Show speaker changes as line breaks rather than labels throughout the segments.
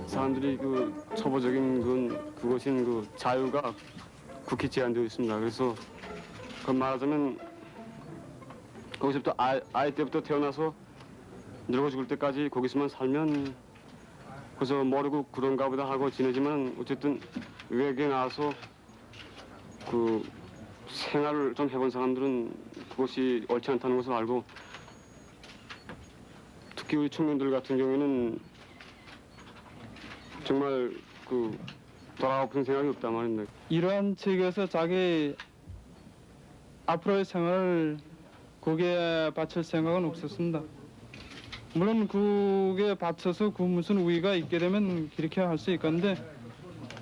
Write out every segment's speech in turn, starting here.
사람들이 그 초보적인 그것인 그 자유가 국회 제한되어 있습니다. 그래서 그 말하자면 거기서부터 아이 때부터 태어나서 늙어 죽을 때까지 거기서만 살면 그래서 모르고 그런가 보다 하고 지내지만 어쨌든 외국에 나와서 그 생활을 좀 해본 사람들은 그것이 옳지 않다는 것을 알고 특히 우리 청년들 같은 경우에는 정말 그 돌아오픈 생각이 없단 말입니다.
이러한 책에서 자기 앞으로의 생활을 거기에 바칠 생각은 없었습니다. 물론 그게 바쳐서 그 무슨 우위가 있게 되면 그렇게 할 수 있건데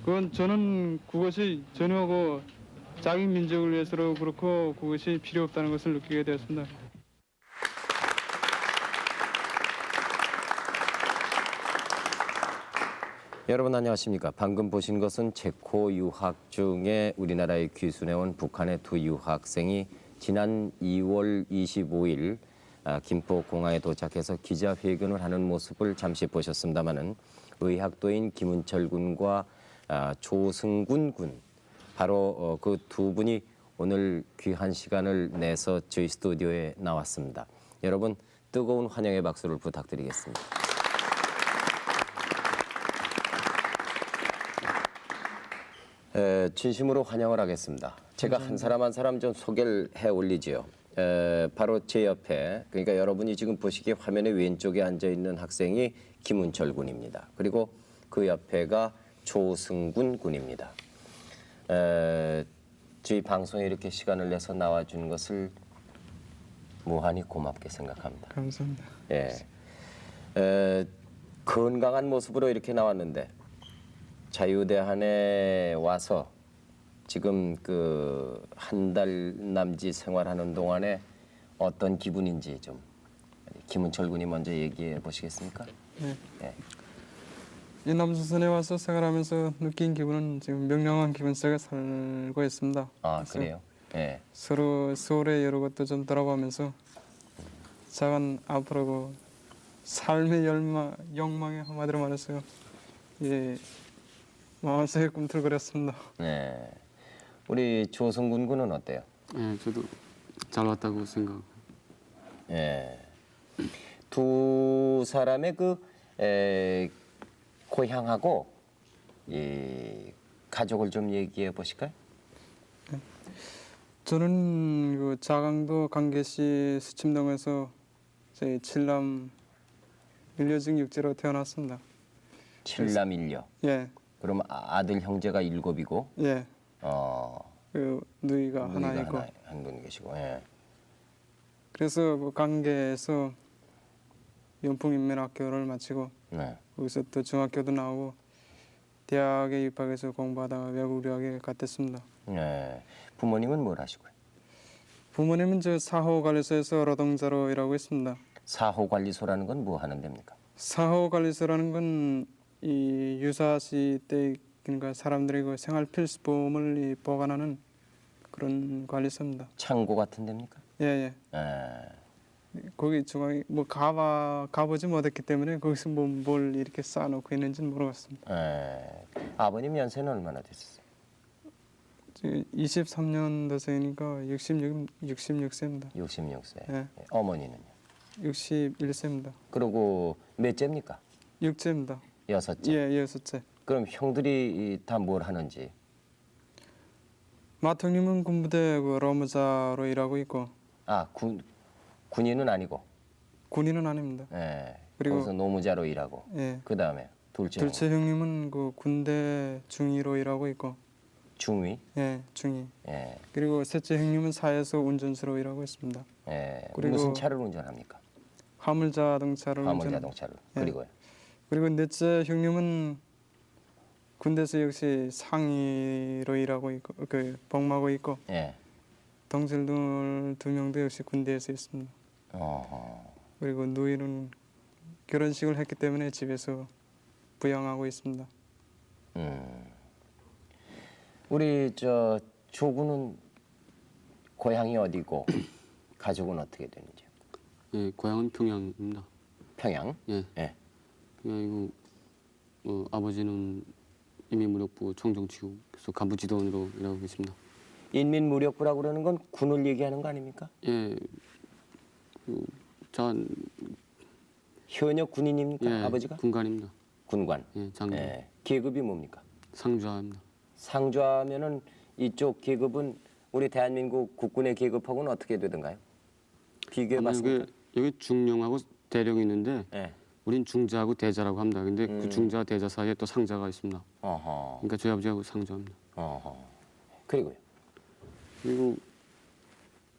그건 저는 그것이 전혀 그 자기 민족을 위해서로 그렇고 그것이 필요 없다는 것을 느끼게 되었습니다.
여러분 안녕하십니까. 방금 보신 것은 체코 유학 중에 우리나라에 귀순해온 북한의 두 유학생이 지난 2월 25일 김포공항에 도착해서 기자회견을 하는 모습을 잠시 보셨습니다마는 의학도인 김은철 군과 조승군 군 바로 그 두 분이 오늘 귀한 시간을 내서 저희 스튜디오에 나왔습니다. 여러분 뜨거운 환영의 박수를 부탁드리겠습니다. 진심으로 환영을 하겠습니다. 제가 한 사람 한 사람 좀 소개를 해 올리지요. 바로 제 옆에, 그러니까 여러분이 지금 보시기에 화면의 왼쪽에 앉아있는 학생이 김은철 군입니다. 그리고 그 옆에가 조승군 군입니다. 저희 방송에 이렇게 시간을 내서 나와준 것을 무한히 고맙게 생각합니다.
감사합니다.
예. 건강한 모습으로 이렇게 나왔는데 자유대한에 와서 지금 그 한 달 남짓 생활하는 동안에 어떤 기분인지 좀 김은철 군이 먼저 얘기해 보시겠습니까?
네.
예.
이 남조선에 와서 생활하면서 느낀 기분은 지금 명랑한 기분 속에 살고 있습니다.
아 그래요? 예.
서로 서울의 여러 것도 좀 돌아보면서 작은 앞으로 그 삶의 욕망에 한마디로 말해서 마음속에 꿈틀거렸습니다.
네. 우리 조승군 군은 어때요?
예, 저도 잘 왔다고 생각.
예. 두 사람의 고향하고 이 가족을 좀 얘기해 보실까요?
저는 그 자강도 강계시 수침동에서 저희 칠남 일녀중 육제로 태어났습니다.
칠남 일녀.
예,
그럼 아들 형제가 7이고
예. 그 누이가 하나 있고.
한 분 계시고. 예.
그래서 그 강계에서 연풍인문학교를 마치고
네.
거기서 또 중학교도 나오고 대학에 입학해서 공부하다가 외국 유학에 갔댔습니다.
네. 부모님은 뭘 하시고요?
부모님은 저 사호관리소에서 노동자로 일하고 있습니다.
사호관리소라는 건 뭐 하는 데입니까?
사호관리소라는 건 이 유사시 때 그러니까 사람들의 그 생활 필수품을 보관하는 그런 관리소입니다.
창고 같은 데입니까?
예, 예.
예.
거기 중앙에 뭐 가보지 못했기 때문에 거기서 뭐 뭘 이렇게 쌓아놓고 있는지는 모르겠습니다.
예. 아버님 연세는 얼마나 되셨어요?
23년 됐으니까 66세입니다.
66세.
예.
어머니는요?
61세입니다.
그리고 몇째입니까?
6세입니다.
여섯째.
예, 6째.
그럼 형들이 다 뭘 하는지?
마통님은 군부대 그 러무자로 일하고 있고
아, 군인은 아니고.
군인은 아닙니다.
예.
그리고-
거기서 노무자로 일하고.
예.
그 다음에 둘째.
둘째 형님은 그 군대 중위로 일하고 있고,
중위.
예, 중위.
예.
그리고 셋째 형님은 사에서 운전수로 일하고 있습니다.
예.
그리고-
무슨 차를 운전합니까?
화물 자동차를
화물
운전.
자동차를.
예.
그리고요.
그리고 넷째 형님은 군대에서 역시 상위로 일하고 있고, 그 복무하고 있고,
예.
동생들 2명도 역시 군대에서 있습니다.
어허.
그리고 누이는 결혼식을 했기 때문에 집에서 부양하고 있습니다.
우리 저 조구는 고향이 어디고 가족은 어떻게 되는지?
예, 고향은 평양입니다.
평양.
예,
예.
평양이고 아버지는 인민무력부 총정치국에서 간부지도원으로 일하고 계십니다.
인민무력부라고 그러는 건 군을 얘기하는 거 아닙니까?
예, 저
현역 군인입니까?
예,
아버지가?
군관입니다.
군관.
예, 장교.
예. 계급이 뭡니까?
상좌입니다.
상좌면은 이쪽 계급은 우리 대한민국 국군의 계급하고는 어떻게 되던가요? 비교해 봤습니까?
여기 중령하고 대령이 있는데
예.
우린 중자하고 대자라고 합니다. 근데
음.
그 중자 대자 사이에 또 상자가 있습니다.
어허.
그러니까 저희 아버지하고 상자입니다.
어허. 그리고요.
그리고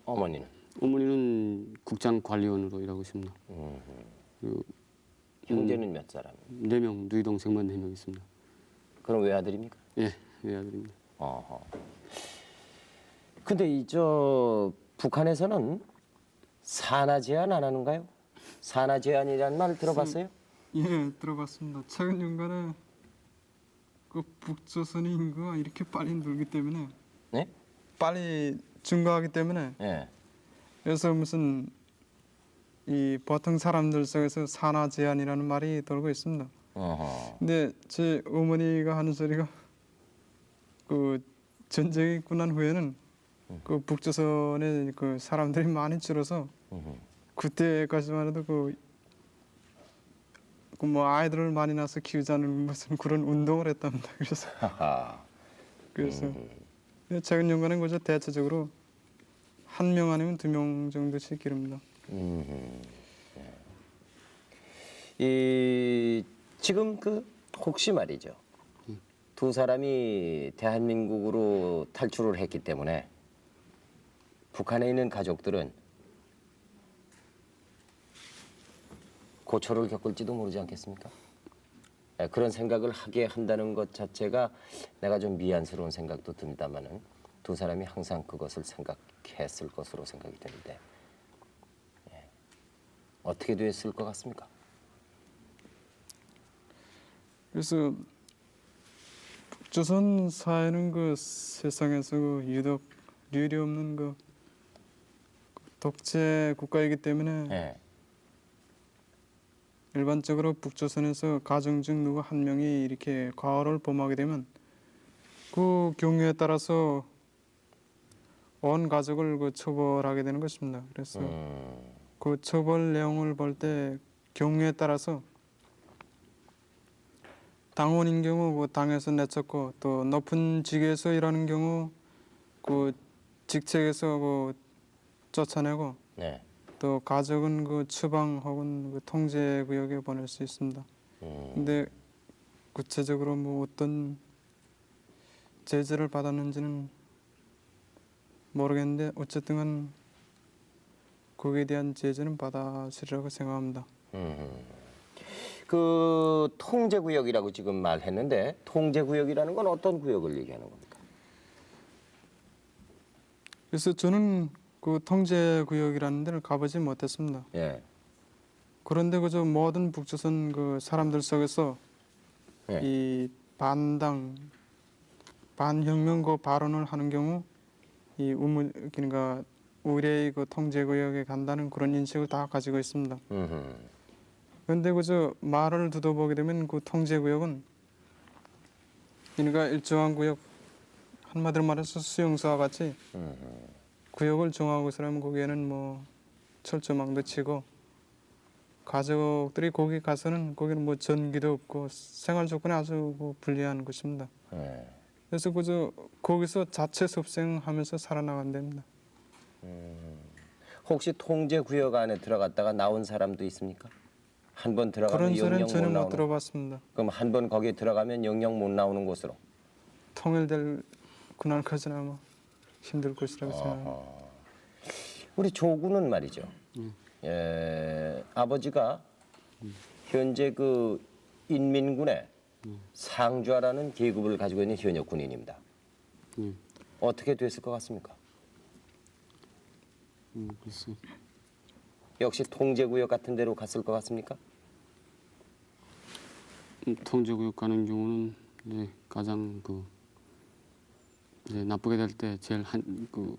어머니는
어머니는 국장관리원으로 일하고 있습니다. 그리고
형제는 몇 사람?
4명, 누이 동생만 4명 있습니다.
그럼 외아들입니까?
예, 외아들입니다.
어허. 근데 이 저 북한에서는 산하 제한 안 하는가요? 산하 제한이라는 말 들어봤어요?
예, 들어봤습니다. 최근 연간에 그 북조선의 인구가 이렇게 빨리 늘기 때문에
네?
빨리 증가하기 때문에
예.
그래서 무슨 이 보통 사람들 속에서 산하 제한이라는 말이 돌고 있습니다.
어허.
근데 제 어머니가 하는 소리가 그 전쟁이 있고 난 후에는 그 북조선에 그 사람들이 많이 줄어서 그때까지만 해도 그 뭐 아이들을 많이 낳아서 키우자는 무슨 그런 운동을 했답니다. 그래서
하하.
근데 최근 연간은 그저 대체적으로 1명 아니면 2명 정도씩 기릅니다.
이 지금 그 혹시 말이죠. 두 사람이 대한민국으로 탈출을 했기 때문에 북한에 있는 가족들은 고초를 겪을지도 모르지 않겠습니까? 예, 그런 생각을 하게 한다는 것 자체가 내가 좀 미안스러운 생각도 듭니다만은 두 사람이 항상 그것을 생각했을 것으로 생각이 되는데 예, 어떻게 됐을 것 같습니까?
그래서 북조선 사회는 그 세상에서 그 유독 률이 없는 그 독재 국가이기 때문에
예,
일반적으로 북조선에서 가정 중 누구 한 명이 이렇게 과오를 범하게 되면 그 경우에 따라서 온 가족을 그 처벌하게 되는 것입니다. 그래서 그 처벌 내용을 볼 때 경우에 따라서 당원인 경우 그 당에서 내쫓고 또 높은 직에서 일하는 경우 그 직책에서 그 쫓아내고
네.
또 가족은 그 추방 혹은 그 통제 구역에 보낼 수 있습니다. 근데 구체적으로 뭐 어떤 제재를 받았는지는 모르겠는데 어쨌든 거기에 대한 제재는 받았으리라고 생각합니다.
그 통제구역이라고 지금 말했는데 통제구역이라는 건 어떤 구역을 얘기하는 겁니까?
그래서 저는 그 통제 구역이라는 데를 가보지 못했습니다.
예.
그런데 그저 모든 북조선 그 사람들 속에서
예.
이 반당 반혁명 그 발언을 하는 경우 이 그러니까 우리의 그 통제 구역에 간다는 그런 인식을 다 가지고 있습니다. 그런데 그저 말을 두어보게 되면 그 통제 구역은 그러니까 일정한 구역, 한마디로 말해서 수용소와 같이 구역을 정하고 있으면 거기에는 뭐 철조망도 치고 가족들이 거기 가서는 거기는 뭐 전기도 없고 생활 조건이 아주 그 불리한 곳입니다.
예.
그래서 그저 거기서 자체 섭생하면서 살아나간답니다.
혹시 통제 구역 안에 들어갔다가 나온 사람도 있습니까? 한 번 들어가면
그런 소리는
영영
전혀
못
못
나오는.
들어봤습니다.
그럼 한 번 거기 들어가면 영영 못 나오는 곳으로.
통일될 그날까지는 아마 힘들 것이라고 생각합니다.
우리 조군은 말이죠. 아버지가 현재 그 인민군의 상좌라는 계급을 가지고 있는 현역 군인입니다. 어떻게 됐을 것 같습니까?
글쎄.
역시 통제구역 같은 데로 갔을 것 같습니까?
통제구역 가는 경우는 이제 가장 그 이제 나쁘게 될 때 제일 그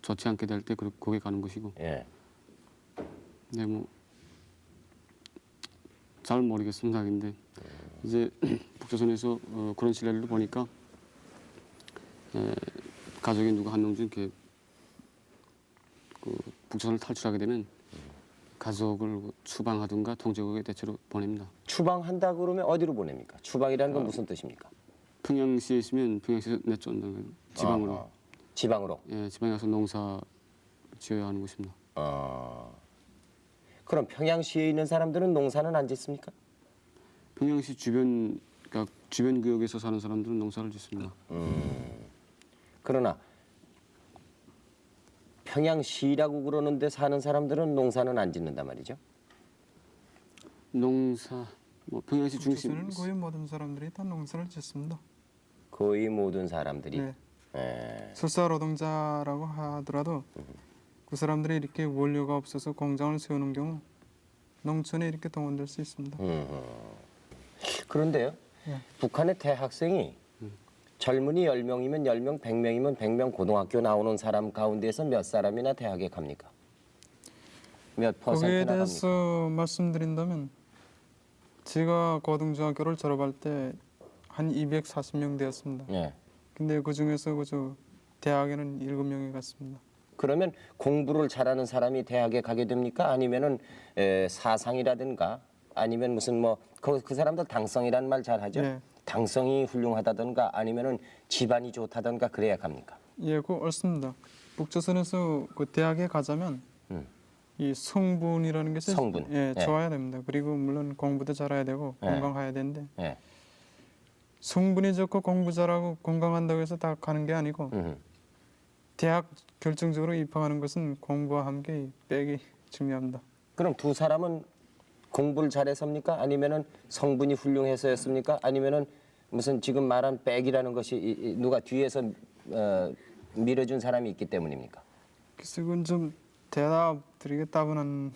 좋지 않게 될 때 거기 가는 것이고.
예.
네, 뭐 잘 모르겠습니다. 근데 이제 북조선에서 그런 신뢰를 보니까 가족이 누구 한 명 중 이렇게 그 북조선을 탈출하게 되면 가족을 추방하든가 통제국에 대체로 보냅니다.
추방한다 그러면 어디로 보냅니까? 추방이라는 건 무슨 뜻입니까?
평양시에 있으면 평양시에서 내쫓는다는 거예요. 지방으로.
어허. 지방으로.
예, 지방에 가서 농사 지어야 하는 것입니다.
그럼 평양시에 있는 사람들은 농사는 안 짓습니까?
평양시 주변 그러니까 주변 구역에서 사는 사람들은 농사를 짓습니다.
그러나 평양시라고 그러는데 사는 사람들은 농사는 안 짓는단 말이죠.
농사 뭐 평양시 중심
북조선은 거의 모든 사람들이 다 농사를 짓습니다.
거의 모든 사람들이.
네.
예.
술사 노동자라고 하더라도 그 사람들이 이렇게 원료가 없어서 공장을 세우는 경우 농촌에 이렇게 동원될 수 있습니다.
그런데요.
네.
북한의 대학생이 젊은이 10명이면 10명, 100명이면 100명 고등학교 나오는 사람 가운데서 몇 사람이나 대학에 갑니까? 몇
거기에
퍼센트나 갑니까?
대해서 말씀드린다면 제가 고등중학교를 졸업할 때 한 240명 되었습니다.
예.
근데 그 중에서 그저 대학에는 7명이 갔습니다.
그러면 공부를 잘하는 사람이 대학에 가게 됩니까? 아니면은 사상이라든가 아니면 무슨 뭐 그 사람들 당성이라는 말 잘하죠?
예.
당성이 훌륭하다든가 아니면은 집안이 좋다든가 그래야 갑니까?
예, 그 옳습니다. 북조선에서 그 대학에 가자면 이 성분이라는 것이
성분.
예,
예.
좋아야 됩니다. 그리고 물론 공부도 잘해야 되고
예.
건강해야 되는데
예.
성분이 좋고 공부 잘하고 건강한다고 해서 다 가는 게 아니고 대학 결정적으로 입학하는 것은 공부와 함께 백이 중요합니다.
그럼 두 사람은 공부를 잘해서입니까? 아니면은 성분이 훌륭해서였습니까? 아니면은 무슨 지금 말한 백이라는 것이 누가 뒤에서 밀어준 사람이 있기 때문입니까?
그래서 그건 좀 대답 드리기 따분한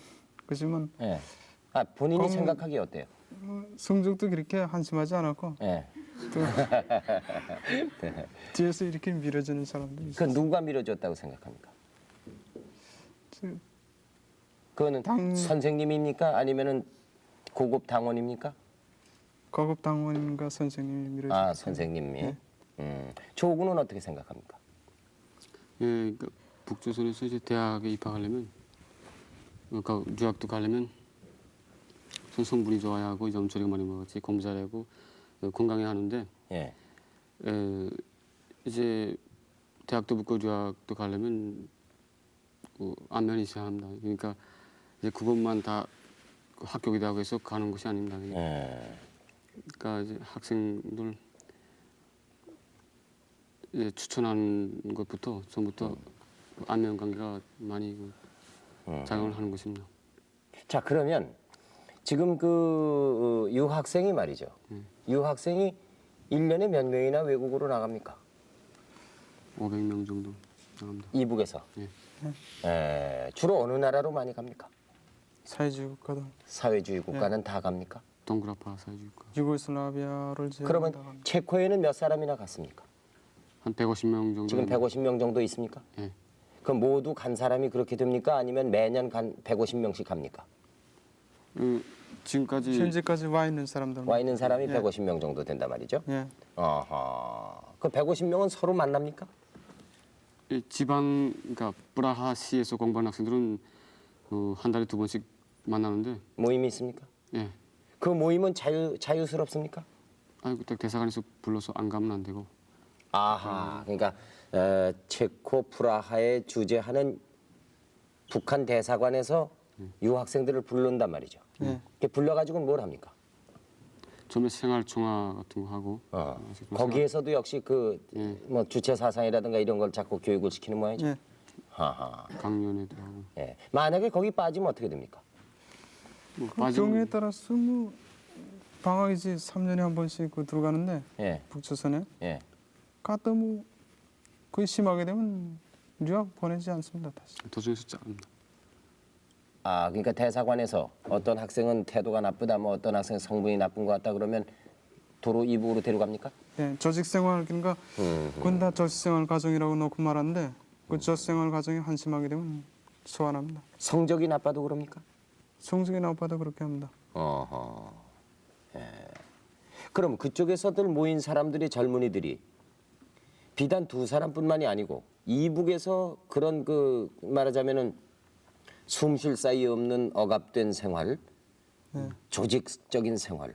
거지만
예. 아 본인이
공-
생각하기에 어때요?
성적도 그렇게 한심하지 않았고
예.
또 뒤에서 이렇게 밀어주는 사람도
그
있어요.
누가 밀어줬다고 생각합니까?
저-
그거는
당-
선생님입니까? 아니면은 고급 당원입니까?
고급 당원과 선생님이 밀어주는
아 선생님이. 조군은 어떻게 생각합니까?
예, 그러니까 북조선에서 이제 대학에 입학하려면 그러니까 유학도 가려면 우선 성분이 좋아야 하고 이제 엄청나게 많이 먹었지 공부 잘하고 건강해야 하는데
예.
이제 대학도 붙고 유학도 가려면 안면이 있어야 합니다. 그러니까 이제 그것만 다 합격이라고 해서 가는 것이 아닙니다. 그러니까 이제 학생들 이제 추천하는 것부터 전부터 안면 관계가 많이 작용을 하는 것입니다.
자 그러면 지금 그 유학생이 말이죠. 유학생이 1년에 몇 명이나 외국으로 나갑니까?
500명 정도 나갑니다.
이북에서.
예.
주로 어느 나라로 많이 갑니까?
사회주의 국가도
사회주의 국가는 다 갑니까?
동그라파 사회주의국가
유고슬라비아를
그러면
제외한다고
체코에는 몇 사람이나 갔습니까?
한 150명 정도.
지금 150명 정도 있습니까?
예.
그럼 모두 간 사람이 그렇게 됩니까? 아니면 매년 간 150명씩 갑니까?
지금까지
현재까지 와 있는 사람들.
와 있는 사람이
예.
150명 정도 된단 말이죠.
예.
어허. 그 150명은 서로 만납니까?
이 지방 그러니까 프라하시에서 공부하는 학생들은 한 달에 2번씩 만나는데
모임이 있습니까?
예.
그 모임은 자유스럽습니까?
아니 그때 대사관에서 불러서 안 가면 안 되고
아하. 그러니까 체코 프라하에 주재하는 북한 대사관에서 유학생들을 부른단 말이죠.
예.
이렇게 불러가지고 뭘 합니까?
처음에 생활 총화 같은 거 하고
거기에서도 역시 그 뭐 주체 사상이라든가 이런 걸 자꾸 교육을 시키는 모양이죠.
예.
하하.
강연회도 하고
예. 만약에 거기 빠지면 어떻게 됩니까?
뭐
그
빠지면-
경우에 따라서 뭐 방학이지 3년에 한 번씩 그 들어가는데
예.
북조선에
예.
갔다 뭐 거의 심하게 되면 유학 보내지 않습니다 다시.
도중에서 자릅니다.
아, 그러니까 대사관에서 어떤 학생은 태도가 나쁘다, 뭐 어떤 학생은 성분이 나쁜 것 같다 그러면 도로 이북으로 데려갑니까?
예, 조직생활 그러니까 그건 다 조직생활 과정이라고 놓고 말하는데 그 조직생활 과정이 한심하게 되면 소환합니다.
성적이 나빠도 그럽니까?
성적이 나빠도 그렇게 합니다.
어허. 예. 그럼 그쪽에서들 모인 사람들이 젊은이들이 비단 두 사람뿐만이 아니고 이북에서 그런 그 말하자면은 숨 쉴 사이 없는 억압된 생활, 조직적인 생활,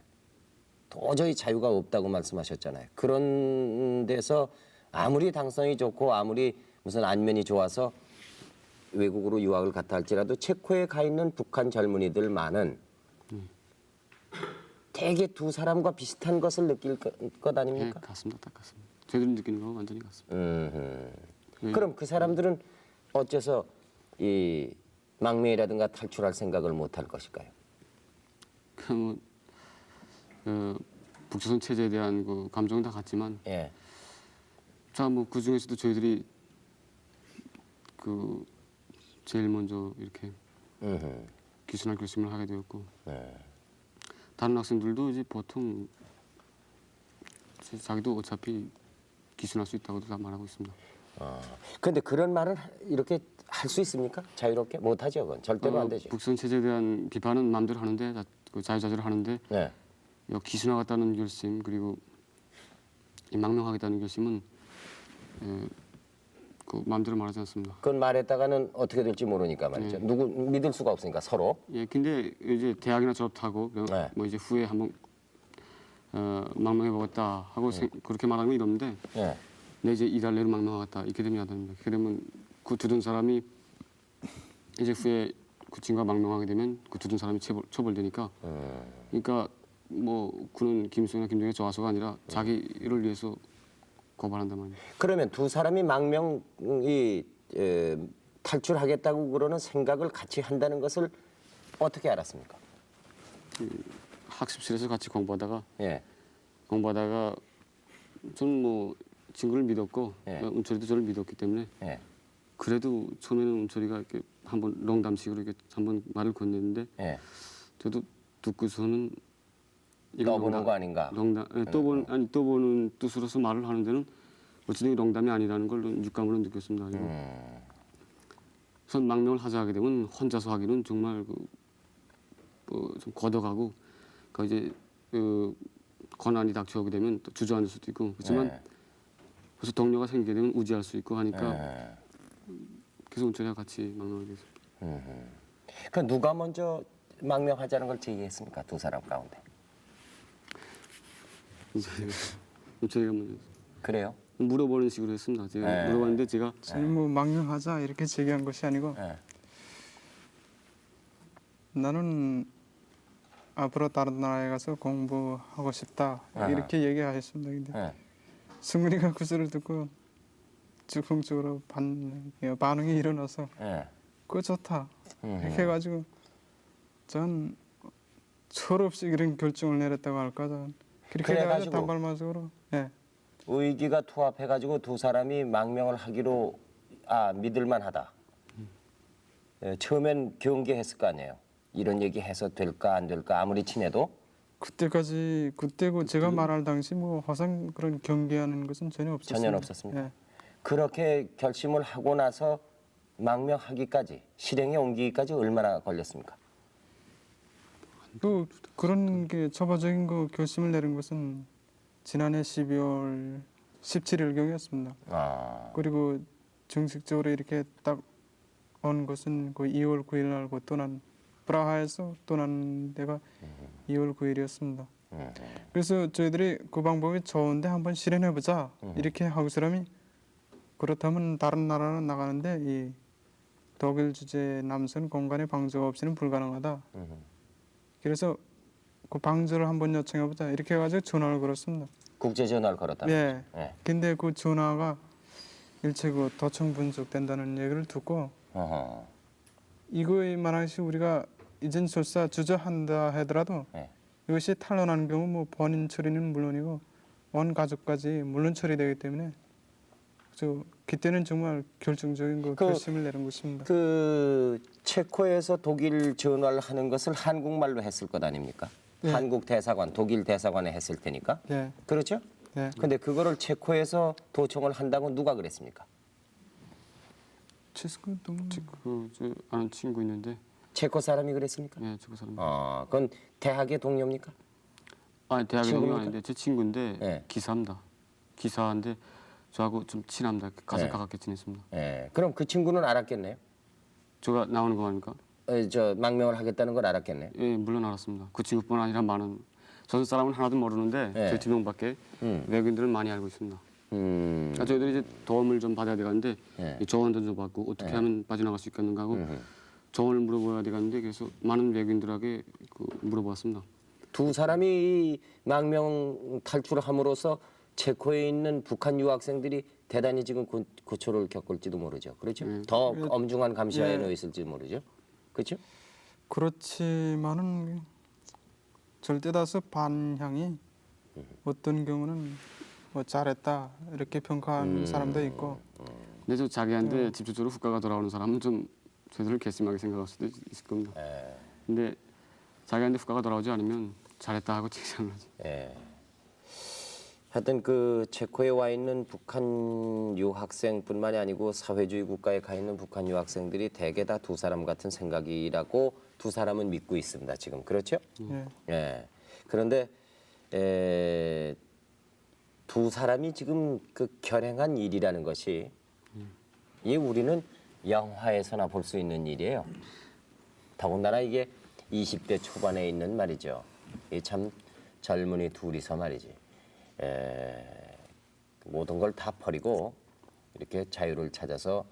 도저히 자유가 없다고 말씀하셨잖아요. 그런 데서 아무리 당성이 좋고 아무리 무슨 안면이 좋아서 외국으로 유학을 갔다 할지라도 체코에 가 있는 북한 젊은이들만은 대개 두 사람과 비슷한 것을 느낄 것
예,
아닙니까?
같습니다. 딱 같습니다. 저희들이 느끼는 거 완전히 같습니다.
그럼 그 사람들은 어째서 이 망명이라든가 탈출할 생각을 못 할 것일까요?
뭐 북조선 체제에 대한 그 감정은 다 같지만
예.
자뭐그 중에서도 저희들이 그 제일 먼저 이렇게 기순할 결심을 하게 되었고 다른 학생들도 이제 보통 자기도 어차피 기순할 수 있다고도 다 말하고 있습니다.
그런데 그런 말을 이렇게 할 수 있습니까? 자유롭게 못 하죠. 그건 절대로 안 되죠.
북선 체제에 대한 비판은 마음대로 하는데 그 자유자재로 하는데
네.
기순하겠다는 결심 그리고 이 망명하겠다는 결심은 그 마음대로 말하지 않습니다.
그건 말했다가는 어떻게 될지 모르니까 말이죠. 누구 믿을 수가 없으니까 서로.
예, 근데 이제 대학이나 졸업하고
네.
뭐 이제 후에 한번 망명해 보겠다 하고 그렇게 말하는 건 이런데
예.
내 이제 이달 내로 망명하겠다 이렇게 되면 안 됩니다. 그러면 그 두둔 사람이 이제 후에 그 친구가 망명하게 되면 그 두둔 사람이 처벌되니까 그러니까 뭐 그는 김수영이나 김정일이 좋아서가 아니라 자기를 위해서 고발한단 말이에요.
그러면 두 사람이 망명이 탈출하겠다고 그러는 생각을 같이 한다는 것을 어떻게 알았습니까?
학습실에서 같이 공부하다가
예.
저는 뭐 친구를 믿었고
예.
은철이도 저를 믿었기 때문에
예.
그래도 처음에는 은철이가 이렇게 한번 농담식으로 이렇게 한번 말을 건넸는데
예.
저도 듣고서는
떠보는 거 아닌가?
떠보는 뜻으로서 말을 하는 데는 어쨌든 농담이 아니라는 걸 육감으로 느꼈습니다. 그리고 우선 망명을 하자 하게 되면 혼자서 하기는 정말 좀 거덕하고 그 이제 권한이 닥쳐오게 되면 또 주저앉을 수도 있고 그렇지만
예.
그래서 동료가 생기게 되면 우지할 수 있고 하니까 그래서 은철이와 같이 망명하게 됐습니다.
그 누가 먼저 망명하자는 걸 제의했습니까? 두 사람 가운데.
은철이가 먼저
그래요?
물어보는 식으로 했습니다. 제가 물어봤는데 제가
저는 뭐 망명하자 이렇게 제기한 것이 아니고
예.
나는 앞으로 다른 나라에 가서 공부하고 싶다 이렇게 얘기하였습니다. 근데
예.
승훈이가 그 소리를 듣고 즉흥적으로 반응이 일어나서
예.
그거 좋다 이렇게 해가지고 전 철없이 이런 결정을 내렸다고 할까 전 그렇게
그래가지고
해가지고 단발마적으로 예.
의기가 투합해가지고 두 사람이 망명을 하기로 믿을만하다. 예, 처음엔 경계했을 거 아니에요. 이런 얘기 해서 될까 안 될까 아무리 친해도
그때고 제가 말할 당시 뭐 화상 그런 경계하는 것은 전혀 없었습니다.
전혀 없었습니다.
예.
그렇게 결심을 하고 나서 망명하기까지 실행에 옮기기까지 얼마나 걸렸습니까?
그런 게 초보적인 그 결심을 내린 것은 지난해 12월 17일경이었습니다.
아,
그리고 정식적으로 이렇게 딱 온 것은 그 2월 9일 날고 떠난 프라하에서 떠난 데가 2월 9일이었습니다. 그래서 저희들이 그 방법이 좋은데 한번 실현해보자 이렇게 한국 사람이 그렇다면 다른 나라는 나가는데 이 독일 주재 남선 공간의 방조가 없이는 불가능하다. 그래서 그 방조를 한번 요청해보자 이렇게 해가지고 전화를 걸었습니다.
국제 전화를 걸었다.
예.
예.
근데 그 전화가 일체 그 도청 분석된다는 얘기를 듣고
어허.
이거에 만약에 우리가 이전 설사 주저한다 하더라도
예.
이것이 탄로나는 경우 뭐 본인 처리는 물론이고 온 가족까지 물론 처리되기 때문에 그때는 정말 결정적인 그 결심을 내린 것입니다.
그 체코에서 독일 전화를 하는 것을 한국말로 했을 것 아닙니까?
예.
한국 대사관, 독일 대사관에 했을 테니까.
예,
그렇죠?
예.
근데 그거를 체코에서 도청을 한다고 누가 그랬습니까?
체스크 동
저 아는 친구 있는데,
체코 사람이 그랬습니까?
예, 저 사람.
그건 대학의 동료입니까?
아니 대학에
친구입니까?
동료 아닌데 제 친구인데
예.
기사입니다. 기사인데 저하고 좀 친합니다. 가장
예.
가깝게 지냈습니다.
예. 그럼 그 친구는 알았겠네요.
제가 나오는 거 아닙니까?
저 망명을 하겠다는 걸 알았겠네요.
예, 물론 알았습니다. 그 친구뿐 아니라 많은 전 사람은 하나도 모르는데
예.
저 두 명밖에 외국인들은 많이 알고 있습니다. 저희들이 이제 도움을 좀 받아야 되겠는데
예.
이 조언도 좀 받고 어떻게 하면 빠져나갈 수 있겠는가 하고 조언을 물어봐야 되겠는데 그래서 많은 외국인들에게 물어봤습니다.
두 사람이 망명 탈출함으로써 체코에 있는 북한 유학생들이 대단히 지금 고초를 겪을지도 모르죠. 그렇죠? 더 엄중한 감시하에
예.
놓여 있을지 모르죠. 그렇죠?
그렇지만은 절대 다수 반향이 어떤 경우는 뭐 잘했다 이렇게 평가하는 사람도 있고
근데 저 자기한테 집중적으로 후과가 돌아오는 사람은 좀 저희들을 괘씸하게 생각할 수도 있을 겁니다.
예.
근데 자기한테 후과가 돌아오지 않으면 잘했다 하고 칭찬을 하지.
예. 하여튼 그 체코에 와 있는 북한 유학생뿐만이 아니고 사회주의 국가에 가 있는 북한 유학생들이 대개 다 두 사람 같은 생각이라고 두 사람은 믿고 있습니다. 지금 그렇죠?
예.
예. 그런데 두 사람이 지금 그 결행한 일이라는 것이 이 우리는 영화에서나 볼 수 있는 일이에요. 더군다나 이게 20대 초반에 있는 말이죠. 이 참 젊은이 둘이서 말이지. 모든 걸 다 버리고 이렇게 자유를 찾아서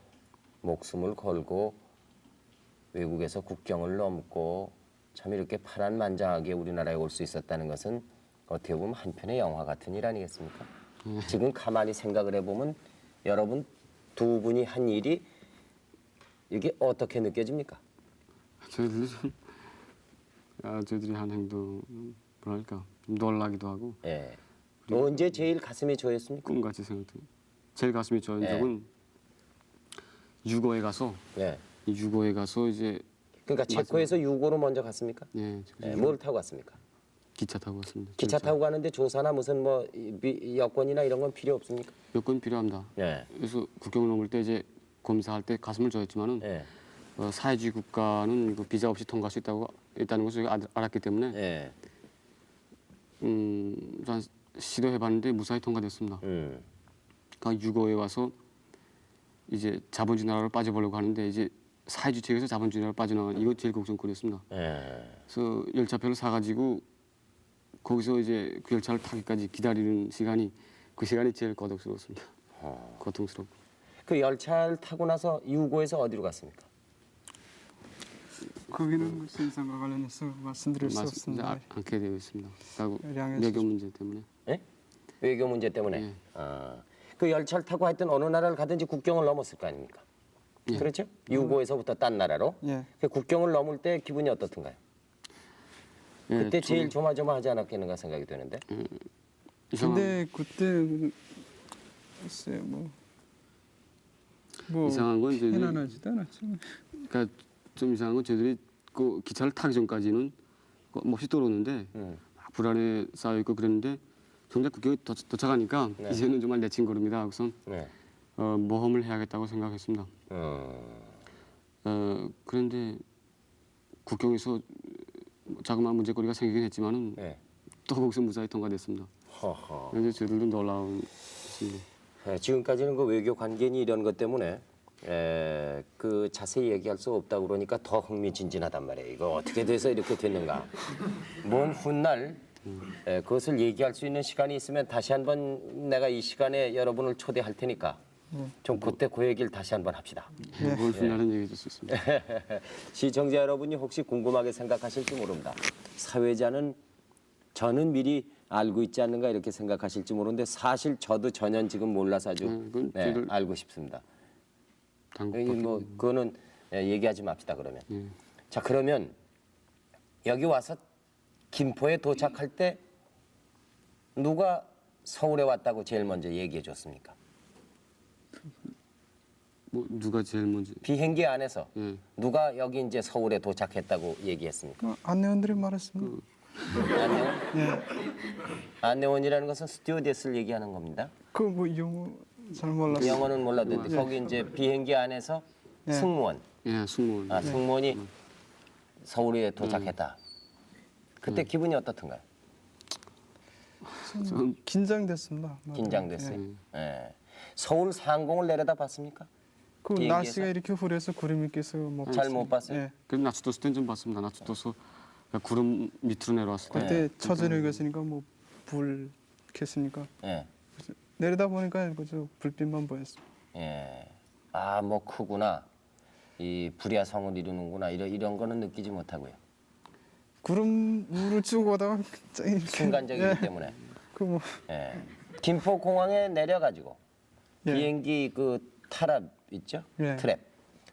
목숨을 걸고 외국에서 국경을 넘고 참 이렇게 파란만장하게 우리나라에 올 수 있었다는 것은 어떻게 보면 한편의 영화 같은 일 아니겠습니까? 지금 가만히 생각을 해보면 여러분 두 분이 한 일이 이게 어떻게 느껴집니까?
저희들이 한 행동 뭐랄까 놀라기도 하고
예. 언제 제일 가슴이 조였습니까?
꿈같이 생각돼. 제일 가슴이 저은
예.
적은 유고에 가서
예.
유고에 가서 이제
그러니까 체코에서 유고로 먼저 갔습니까?
예,
예. 뭘 타고 갔습니까?
기차 타고 왔습니다.
기차 타고 가는데 조사나 무슨 뭐 여권이나 이런 건 필요 없습니까?
여건 필요합니다.
예.
그래서 국경을 넘을 때 이제 검사할 때 가슴을 조였지만은
예.
사회주의 국가는 그 비자 없이 통과할 수 있다는 것을 알았기 때문에
예.
전 시도해봤는데 무사히 통과됐습니다. 그러니까 유고에 와서 이제 자본주의 나라로 빠져보려고 하는데 이제 사회주의 체계에서 자본주의 나라로 빠져나가는 이거 제일 걱정거리였습니다.
예.
그래서 열차표를 사가지고 거기서 이제 그 열차를 타기까지 기다리는 시간이 그 시간이 제일 고통스러웠습니다. 고통스럽고.
그 열차를 타고 나서 유고에서 어디로 갔습니까?
거기는 그 생산과 관련해서 말씀드릴 수
말씀드리지
없습니다.
않게 되어 있습니다. 그리고
양해해
외교 문제 때문에.
예? 외교 문제 때문에.
예.
그 열차를 타고 하여튼 어느 나라를 가든지 국경을 넘었을 거 아닙니까?
예.
그렇죠? 유고에서부터 딴 나라로.
예.
그 국경을 넘을 때 기분이 어떻던가요?
예,
그때
좀
제일 조마조마하지 않았겠는가 생각이 드는데.
이상한,
근데 그때 글쎄 뭐
이상한 건 이제
편안하지도 않았죠.
그러니까 좀 이상한 건 저희들이 그 기차를 타기 전까지는 몹시 떨었는데 막 불안에 쌓여 있고 그랬는데 정작 국경에 도착하니까 이제는 정말 내친 걸음이다. 우선
네.
모험을 해야겠다고 생각했습니다. 그런데 국경에서 자그마한 문제거리가 생기긴 했지만은
예.
또 거기서 무사히 통과됐습니다.
허허.
이제 저희들도 놀라운 것입니다.
지금까지는 그 외교 관계니 이런 것 때문에 그 자세히 얘기할 수 없다 그러니까 더 흥미진진하단 말이에요. 이거 어떻게 돼서 이렇게 됐는가. 먼 훗날 그것을 얘기할 수 있는 시간이 있으면 다시 한번 내가 이 시간에 여러분을 초대할 테니까 좀 그때 그 얘기를 다시 한번 합시다.
뭘 훗날은 얘기해 줄 수 있습니다.
시청자 여러분이 혹시 궁금하게 생각하실지 모릅니다. 사회자는 저는 미리 알고 있지 않는가 이렇게 생각하실지 모르는데 사실 저도 전혀 지금 몰라서 아주
그건 저희들
알고 싶습니다.
당국밖에
뭐 그거는 얘기하지 맙시다 그러면.
예.
자 그러면 여기 와서 김포에 도착할 때 누가 서울에 왔다고 제일 먼저 얘기해 줬습니까?
뭐 누가 제일 먼저
비행기 안에서
예.
누가 여기 이제 서울에 도착했다고 얘기했습니까?
그 안내원들이 말했습니다.
안내원?
예.
안내원이라는 것은 스튜어디스를 얘기하는 겁니다.
그 뭐 영어 잘 몰랐어요.
영어는 몰라도데 거기 이제 비행기 안에서
예.
승무원,
예, 승무원.
승무원이 서울에 도착했다. 그때 기분이 어떻던가요?
좀
긴장됐습니다.
긴장됐어요.
예.
예. 서울 상공을 내려다 봤습니까?
그
비행기에서?
날씨가 이렇게 흐려서 구름이 껴서 못
잘
봤어요.
못 봤어요?
예.
그래도 낮추 떴을 땐 좀 봤습니다. 낮추 떠서 구름 밑으로 내려왔을 때
그때 처저녁이었으니까 뭐 불 켰으니까
예.
내려다 보니까 그저 불빛만 보였어요.
예. 아, 뭐 크구나. 이 불야성을 이루는구나. 이런 거는 느끼지 못하고요.
구름 위를 쭉 오다가 갑자기 이렇게,
순간적이기
예.
때문에.
그 뭐
예. 김포 공항에 내려가지고
예.
비행기 그 타랍 있죠?
예.
트랩.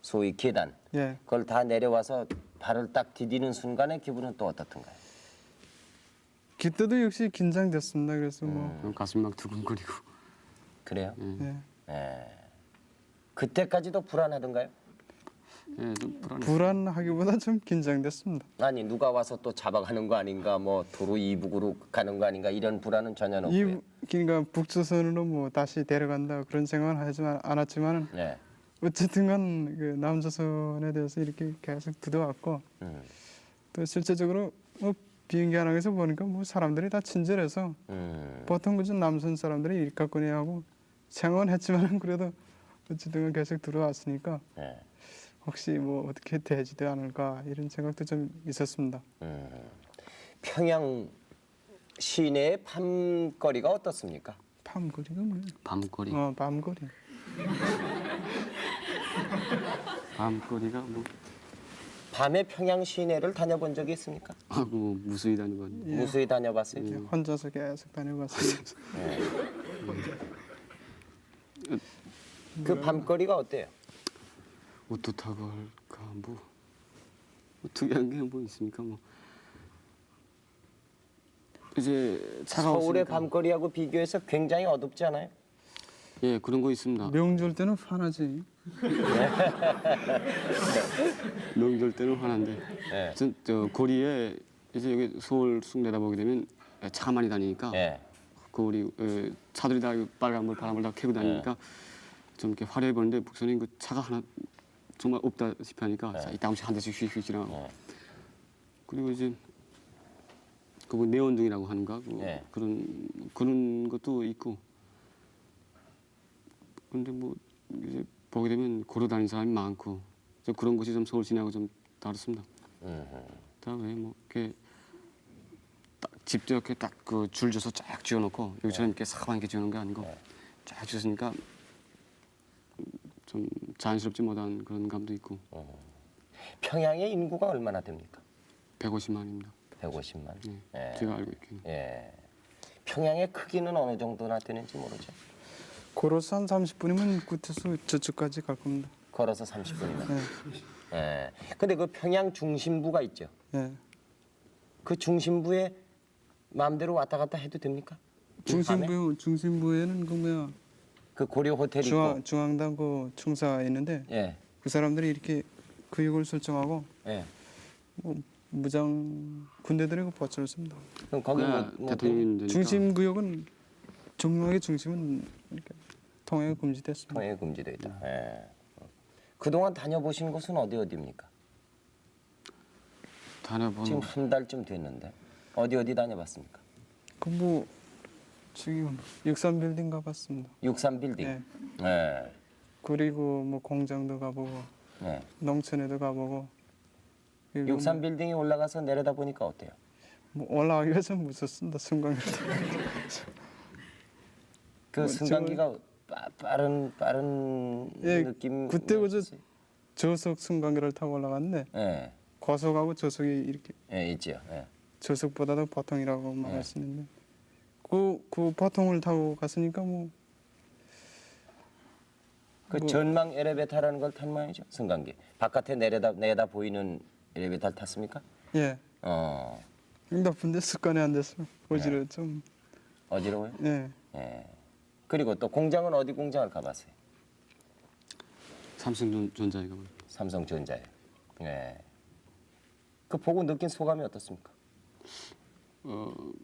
소위 계단.
예.
그걸 다 내려와서 발을 딱 디디는 순간의 기분은 또 어떻던가요?
그때도 역시 긴장됐습니다. 그래서 뭐
가슴이 막 두근거리고
그래요?
예.
예. 그때까지도 불안하던가요?
예, 좀 불안해.
불안하기보다 좀 긴장됐습니다.
아니 누가 와서 또 잡아가는 거 아닌가 뭐 도로 이북으로 가는 거 아닌가 이런 불안은 전혀 없고요.
이 그러니까 북조선으로 뭐 다시 데려간다 그런 생각은 하지만 않았지만은
네.
어쨌든간 그 남조선에 대해서 이렇게 계속 들어왔고 또 실제적으로 뭐 비행기 안에서 보니까 뭐 사람들이 다 친절해서 보통 그저 남선 사람들이 일가권이 하고 생각은 했지만은 그래도 어쨌든 계속 들어왔으니까
네.
혹시 뭐 어떻게 되지도 않을까 이런 생각도 좀 있었습니다.
평양 시내의 밤거리가 어떻습니까?
밤거리가 뭐예요?
밤거리.
밤거리.
밤거리가 뭐
밤에 평양 시내를 다녀본 적이 있습니까?
하고 뭐 무수히 다니거든요.
무수히 다녀봤어요.
예, 혼자서 계속 다녀봤습니다.
그 밤거리가 어때요?
어떻다고 할까 뭐 특이한 게 뭐 있습니까 뭐 이제 차가
서울의
없으니까.
밤거리하고 비교해서 굉장히 어둡지 않아요?
예, 그런 거 있습니다.
명절 때는 환하지.
명절 때는 화난데
네.
저 거리에 이제 여기 서울 쑥 내다보게 되면 차가 많이 다니니까
예.
거리 차들이 다 빨간불 파란불 다 켜고 다니니까 좀 이렇게 화려해 보이는데 북선이 그 차가 하나 정말 없다시피 하니까 이따금씩 한 대씩 휙휙 지나가고 그리고 이제 그 뭐 네온등이라고 하는가 뭐
네.
그런 것도 있고 그런데 뭐 이제 보게 되면 걸어 다니는 사람이 많고 좀 그런 것이 좀 서울 시내하고 좀 다릅니다. 그다음에 뭐 이렇게 딱 집도 이렇게 딱 그 줄 줘서 쫙 지어놓고 여기처럼 이렇게 사방게 지어놓은 게 아니고 쫙 지었으니까 좀 자연스럽지 못한 그런 감도 있고
평양의 인구가 얼마나 됩니까?
150만입니다.
150만.
예, 제가 알고 있기는.
예. 평양의 크기는 어느 정도나 되는지 모르죠.
걸어서 한 30분이면 끝에서 저쪽까지 갈 겁니다.
걸어서 30분이면.
예.
예. 근데 그 평양 중심부가 있죠.
예.
그 중심부에 마음대로 왔다 갔다 해도 됩니까? 밤에?
중심부에는 그 뭐야
그 고려 호텔 있고.
중앙당 그 총사가 있는데
예.
그 사람들이 이렇게 구역을 설정하고
예.
뭐 무장 군대들이 보초를 씁니다.
그럼 거기
그냥
뭐
대통령이 되니까
중심 구역은 정말 중심은 이렇게 통행이 금지됐습니다.
통행 금지돼 있다. 예. 그동안 다녀보신 곳은 어디입니까?
다녀본
지금 한 달쯤 됐는데 어디 다녀봤습니까?
그 뭐 지금 63빌딩 가봤습니다.
63빌딩.
네.
네.
그리고 뭐 공장도 가보고
네.
농촌에도 가보고. 그리고
63빌딩에 올라가서 내려다 보니까 어때요?
뭐 올라가기가 좀 무섭습니다. 순간적으로.
그 승강기가 빠른
예,
느낌.
그때 저속 승강기를 타고 올라갔는데
예,
고속하고 저속이 이렇게
예, 있지요. 예.
저속보다도 보통이라고
네.
말할 수 있는데 그 보통을 타고 갔으니까 뭐
그 전망 엘리베이터라는 걸 탄 모양이죠. 승강기. 바깥에 내다 보이는 엘리베이터를 탔습니까?
예. 나쁜데 습관이 안 돼서 오지를 좀
어지러워요?
예.
예. 그리고 또 공장은 어디 공장을 가봤어요?
삼성전자에 가면
삼성전자에. 예. 그 보고 느낀 소감이 어떻습니까?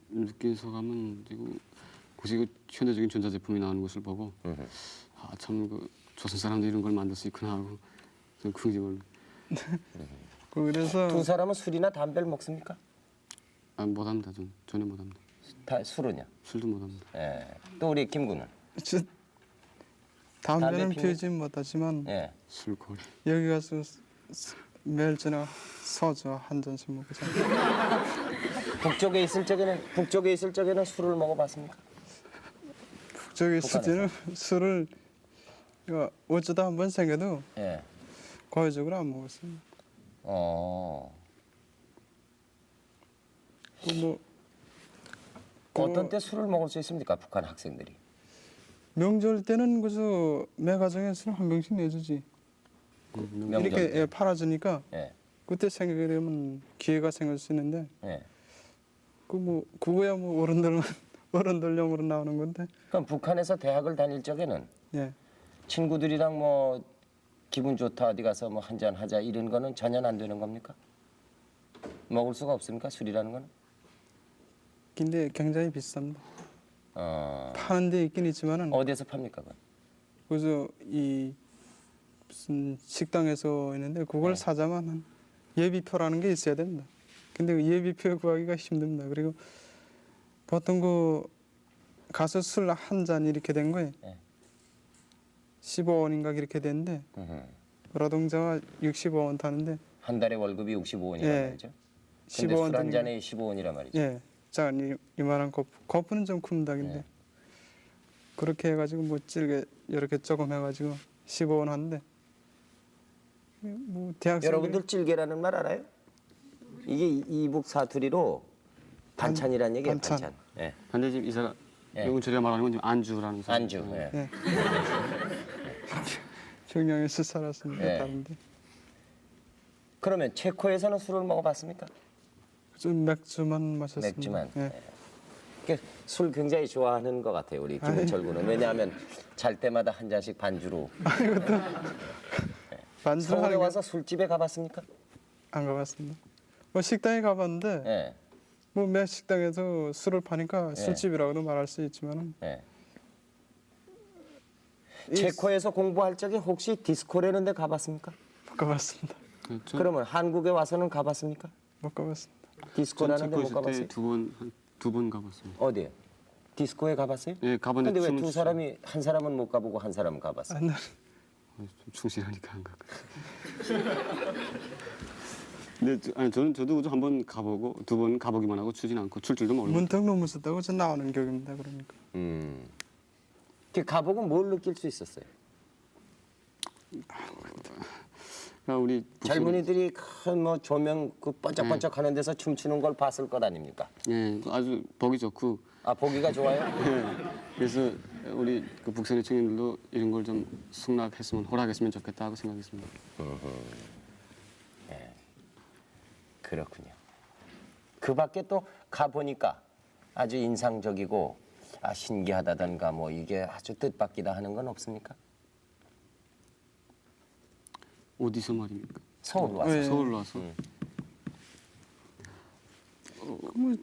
느낀 소감은 지금 굳이 그 현대적인 전자제품이 나오는 것을 보고 참 그 조선 사람들이 이런 걸 만들 수 있구나 하고 좀 긍정을
그래서
두 사람은 술이나 담배를 먹습니까?
못합니다. 좀 전혀 못합니다.
다 술은요?
술도 못합니다.
예. 또 우리 김군은?
저 담배는
담배 피우는-
피우지 못하지만
예.
술고리
여기 가서 매일 저녁 소주 한 잔씩 먹고 자.
북쪽에 있을 적에는 술을 먹어봤습니까?
북쪽에 있을 때는 술을 어쩌다 한 번 생겨도
예.
고의적으로 안 먹었습니다. 뭐
어떤 때 술을 먹을 수 있습니까? 북한 학생들이.
명절 때는 그저 매 가정에 술 한 병씩 내주지.
명절
이렇게
때.
팔아주니까
예.
그때 생기게 되면 기회가 생길 수 있는데
예.
그거야 뭐 어른들용으로 나오는 건데.
그럼 북한에서 대학을 다닐 적에는
예.
친구들이랑 뭐 기분 좋다 어디 가서 뭐 한잔 하자 이런 거는 전혀 안 되는 겁니까? 먹을 수가 없습니까? 술이라는 거는?
근데 굉장히 비쌉니다. 파는 데 있긴 있지만은
어디에서 팝니까? 그건?
그래서 이 무슨 식당에서 있는데 그걸 사자만 한 예비표라는 게 있어야 됩니다. 근데 그 예비표 구하기가 힘듭니다. 그리고 보통 가서 술 한 잔 이렇게 된 거에
네.
15원인가 이렇게 되는데 노동자가 65원 타는데
한 달에 월급이 65원이란
예.
말이죠. 근데
15원
술 한
드는
잔에 15원이란 말이죠.
예. 자, 이만한 거푸는 좀 큽니다. 근데
네.
그렇게 해가지고 뭐 찔게 이렇게 조금 해가지고 15원 하는데 뭐 대학생
여러분들 찔개라는 말 알아요? 이게 이북 사투리로 반찬이라는 얘기예요.
반찬.
반찬. 예.
근데 지금 이 사람
예.
영철이가 말하는 건 지금 안주라는 사람.
안주. 예.
예. 평양에서 살았습니다.
예.
다른데
그러면 체코에서는 술을 먹어봤습니까?
좀 맥주만 마셨습니다.
맥주만.
예.
그러니까 술 굉장히 좋아하는 것 같아요. 우리 김은철 군은. 왜냐하면 잘 때마다 한 잔씩 반주로.
반주
서울에
하는
와서 술집에 가봤습니까?
안 가봤습니다. 뭐 식당에 가봤는데
예.
뭐 매 식당에서 술을 파니까
예.
술집이라고도 말할 수 있지만은
예.
이-
체코에서 공부할 적에 혹시 디스코라는 데 가봤습니까?
못 가봤습니다.
그러면 한국에 와서는 가봤습니까?
못 가봤습니다.
디스코라는 데 못
체코
가봤어요?
있을 때 두 번 가봤습니다.
어디에? 디스코에 가봤어요?
예, 가봤는데
근데 왜
춤을
두 사람이 한 사람은 못 가보고 한 사람은 가봤어요?
안 나.
좀 충실하니까 안 가고. 근데 저도 한 번 가보고 두 번 가보기만 하고 추진 않고 출 줄도 모르고.
문턱 넘었었다고 저 나오는 격입니다. 그러니까
그 가보고 뭘 느낄 수 있었어요?
그러니까 우리
젊은이들이 큰 뭐 조명 그 번쩍번쩍 하는 데서 춤추는 걸 봤을 것 아닙니까?
예, 아주 보기 좋고.
아 보기가 좋아요?
예, 그래서 우리 그 북선의 청년들도 이런 걸 좀 승낙했으면 허락했으면 좋겠다고 생각했습니다.
그렇군요. 그 밖에 또 가보니까 아주 인상적이고 신기하다던가 뭐 이게 아주 뜻밖이다 하는 건 없습니까?
어디서 말입니까?
서울로 와서.
예.
서울로 와서.
뭐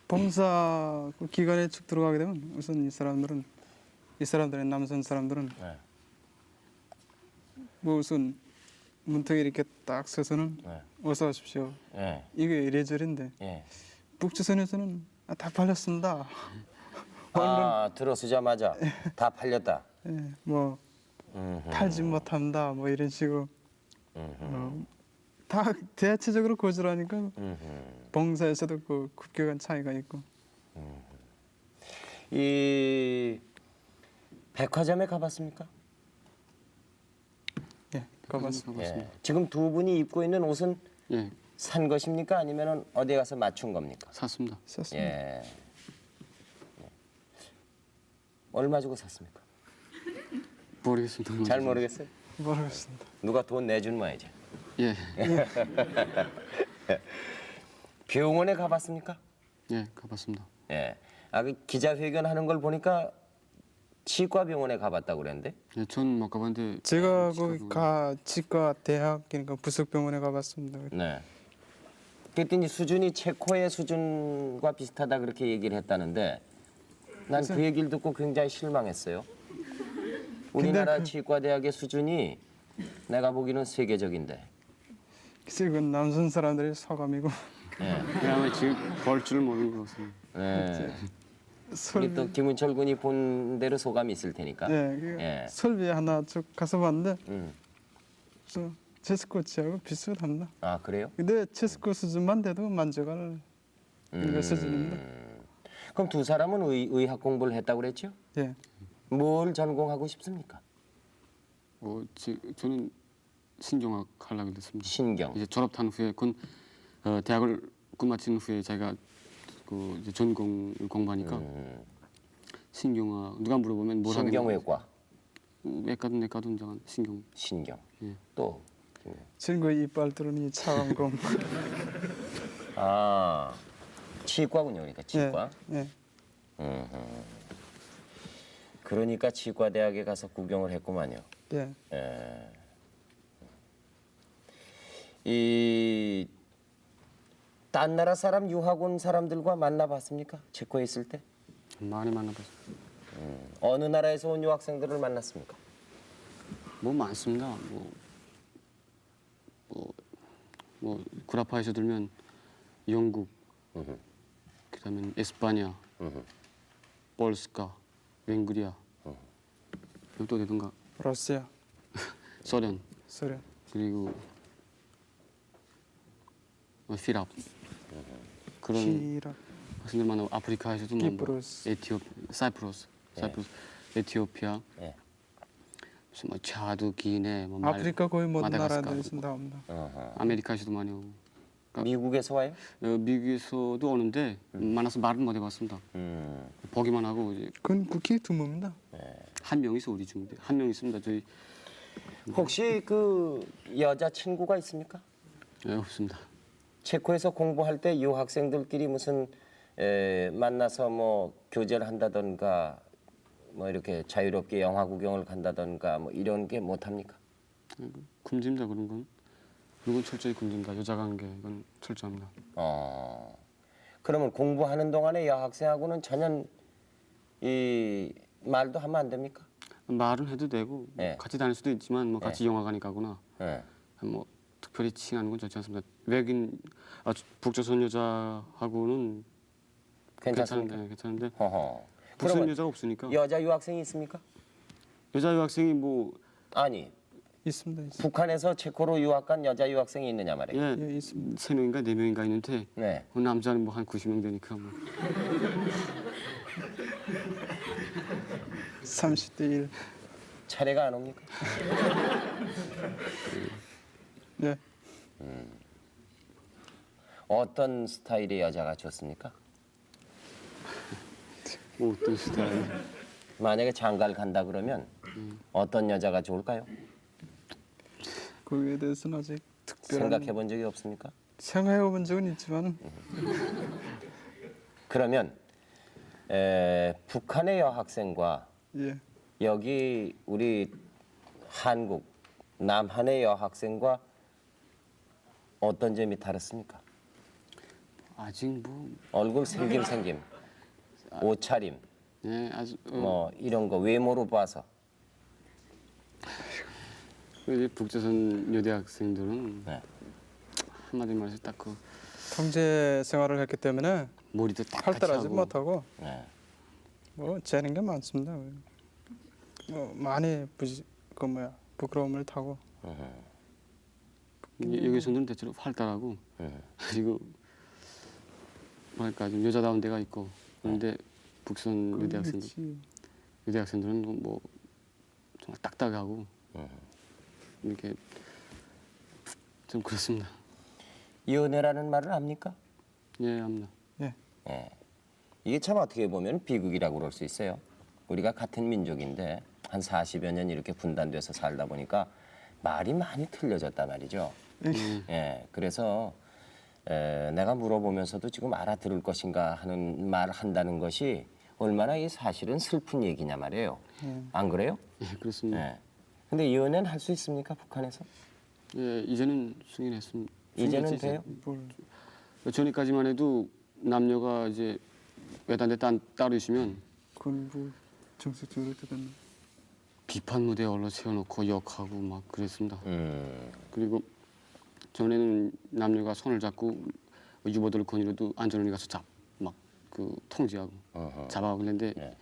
봉사 그 기간에 쭉 들어가게 되면 우선 이 사람들의 남선 사람들은
네.
뭐 우선 문턱에 이렇게 딱 서서는
네.
어서 오십시오.
예.
이게 이래저래인데
예.
북조선에서는 다 팔렸습니다.
아, 들어서자마자 다 팔렸다.
예, 뭐
음흠.
팔지 못한다 뭐 이런 식으로 다 대체적으로 거절하니까
음흠.
봉사에서도 그 급격한 차이가 있고.
이 백화점에 가봤습니까?
예, 가봤습니다.
예. 지금 두 분이 입고 있는 옷은
예,
산 것입니까? 아니면 어디 가서 맞춘 겁니까?
샀습니다.
썼습니다.
예. 얼마 주고 샀습니까?
모르겠습니다.
잘 모르겠어요.
모르겠습니다.
누가 돈 내준 모양이죠.
예,
병원에 가봤습니까?
예, 가봤습니다.
예. 아, 그 기자회견 하는 걸 보니까 치과 병원에 가봤다고 그랬는데.
예, 전 못 가봤는데
제가 거기 치과 대학 그러니까 부속병원에 가봤습니다.
네. 그랬더니 수준이 체코의 수준과 비슷하다 그렇게 얘기를 했다는데 난 그 얘기를 듣고 굉장히 실망했어요. 우리나라 치과 대학의 수준이 내가 보기에는 세계적인데.
글쎄 그 남선 사람들의 소감이고
예.
그다음에 지금 벌 줄 모르는 것 같습니다.
네. 우리
설비
또 김은철 군이 본 대로 소감이 있을 테니까.
예, 그
예.
설비 하나 쭉 가서 봤는데
음.
저 체스코치하고 비슷합니다.
아 그래요?
근데 체스코 수준만 돼도 만족할 이거 수준입니다.
그럼 두 사람은 의학 공부를 했다고 그랬죠?
예,
뭘 전공하고 싶습니까?
저는 신경학 하려고 했습니다.
신경.
이제 졸업한 후에 대학을 끝마친 후에 제가 그 이제 전공을 공부하니까 신경학 누가 물어보면 뭘 하겠냐고.
신경외과.
외과든 내과든 정한 신경.
신경.
예.
또.
친구 이빨 뚫으니 차원공.
아 치과군요. 그러니까 치과.
예,
그러니까 치과 대학에 가서 구경을 했구만요.
예.
예. 이 딴 나라 사람 유학 온 사람들과 만나봤습니까? 체코에 있을 때?
많이 만나봤어요.
어느 나라에서 온 유학생들을 만났습니까?
뭐 많습니다. 구라파에서 들면 영국, 그다음에 에스파냐, 볼스카, 웬그리아, 그리고 또 어디든가
러시아,
소련,
소련,
그리고 피랍 그런
히라,
학생들 많고 아프리카에서도
키프로스.
사이프러스, 에티오피아,
예.
무슨 뭐 차드, 기네,
아프리카 거의 모든
마다가스카르,
나라들에서 나옵니다.
아메리카에서도 많이 오고
미국에서 와요?
미국에서도 오는데 만나서 말은 못 해봤습니다. 보기만 하고 이제
그건 국회 드뭅니다.
한 명 있어 우리 중에 한 명 있습니다. 저희
혹시 그 여자 친구가 있습니까?
없습니다.
체코에서 공부할 때 유학생들끼리 무슨 만나서 뭐 교제를 한다던가 뭐 이렇게 자유롭게 영화 구경을 간다던가 뭐 이런 게 못합니까?
굶집니다 그런 건. 그건 철저히 굶집니다. 여자 관계 이건 철저합니다.
그러면 공부하는 동안에 여학생하고는 전혀 이 말도 하면 안 됩니까?
말은 해도 되고
네.
같이 다닐 수도 있지만 뭐 같이 영화관에 가거나
예.
뭐 특별히 친한 건 좋지 않습니다. 외국인 북조선 여자하고는
괜찮습니까?
괜찮은데
허허.
북조선
그러면
여자가 없으니까
여자 유학생이 있습니까?
여자 유학생이 뭐
아니
있습니다.
북한에서 체코로 유학 간 여자 유학생이 있느냐 말이에요.
예,
예, 있습니다.
3명인가 4명인가 있는데
네.
그 남자는 뭐 한 90명 되니까 뭐
30대 1.
차례가 안 옵니까?
네.
어떤 스타일의 여자가 좋습니까?
뭐 어떤 스타일
만약에 장가를 간다 그러면 어떤 여자가 좋을까요?
거기에 대해서는 아직 특별한
생각해 본 적이 없습니까?
생각해 본 적은 있지만
그러면 북한의 여학생과
예.
여기 우리 한국 남한의 여학생과 어떤 점이 다릅습니까?
아직 뭐
얼굴 생김 옷차림
네, 아주
뭐 이런 거 외모로 봐서
이제 북조선 여대 학생들은
네.
한마디 말해서 딱 그
통제 생활을 했기 때문에
머리도 딱
활달하지 못하고
네.
뭐 재는 게 많습니다. 뭐 많이 부끄러움을 타고
여기서는 대체로 활달하고 그리고 뭐랄까 좀 여자다운 데가 있고 그런데 북선 여대 학생들은 뭐 정말 딱딱하고 이렇게 좀 그렇습니다.
연애라는 말을 압니까?
예, 합니다.
예. 이게 참 어떻게 보면 비극이라고 그럴 수 있어요. 우리가 같은 민족인데 한 40여 년 이렇게 분단돼서 살다 보니까 말이 많이 틀려졌단 말이죠. 예. 그래서 내가 물어보면서도 지금 알아들을 것인가 하는 말 한다는 것이 얼마나 이 사실은 슬픈 얘기냐 말이에요. 안 그래요?
예, 그렇습니다.
예. 근데 연애는 할 수 있습니까, 북한에서?
예, 이제는 승인했습니다.
이제는
승인했지,
돼요?
전에까지만 해도 남녀가 이제 외단데 따로 있으면
그건 뭐 정식적으로 되겠네.
비판 무대에 올라세워놓고 욕하고 막 그랬습니다. 그리고 전에는 남녀가 손을 잡고 유보들 건이라도 안전원이 가서 막 그 통제하고 잡아가고 그랬는데
네.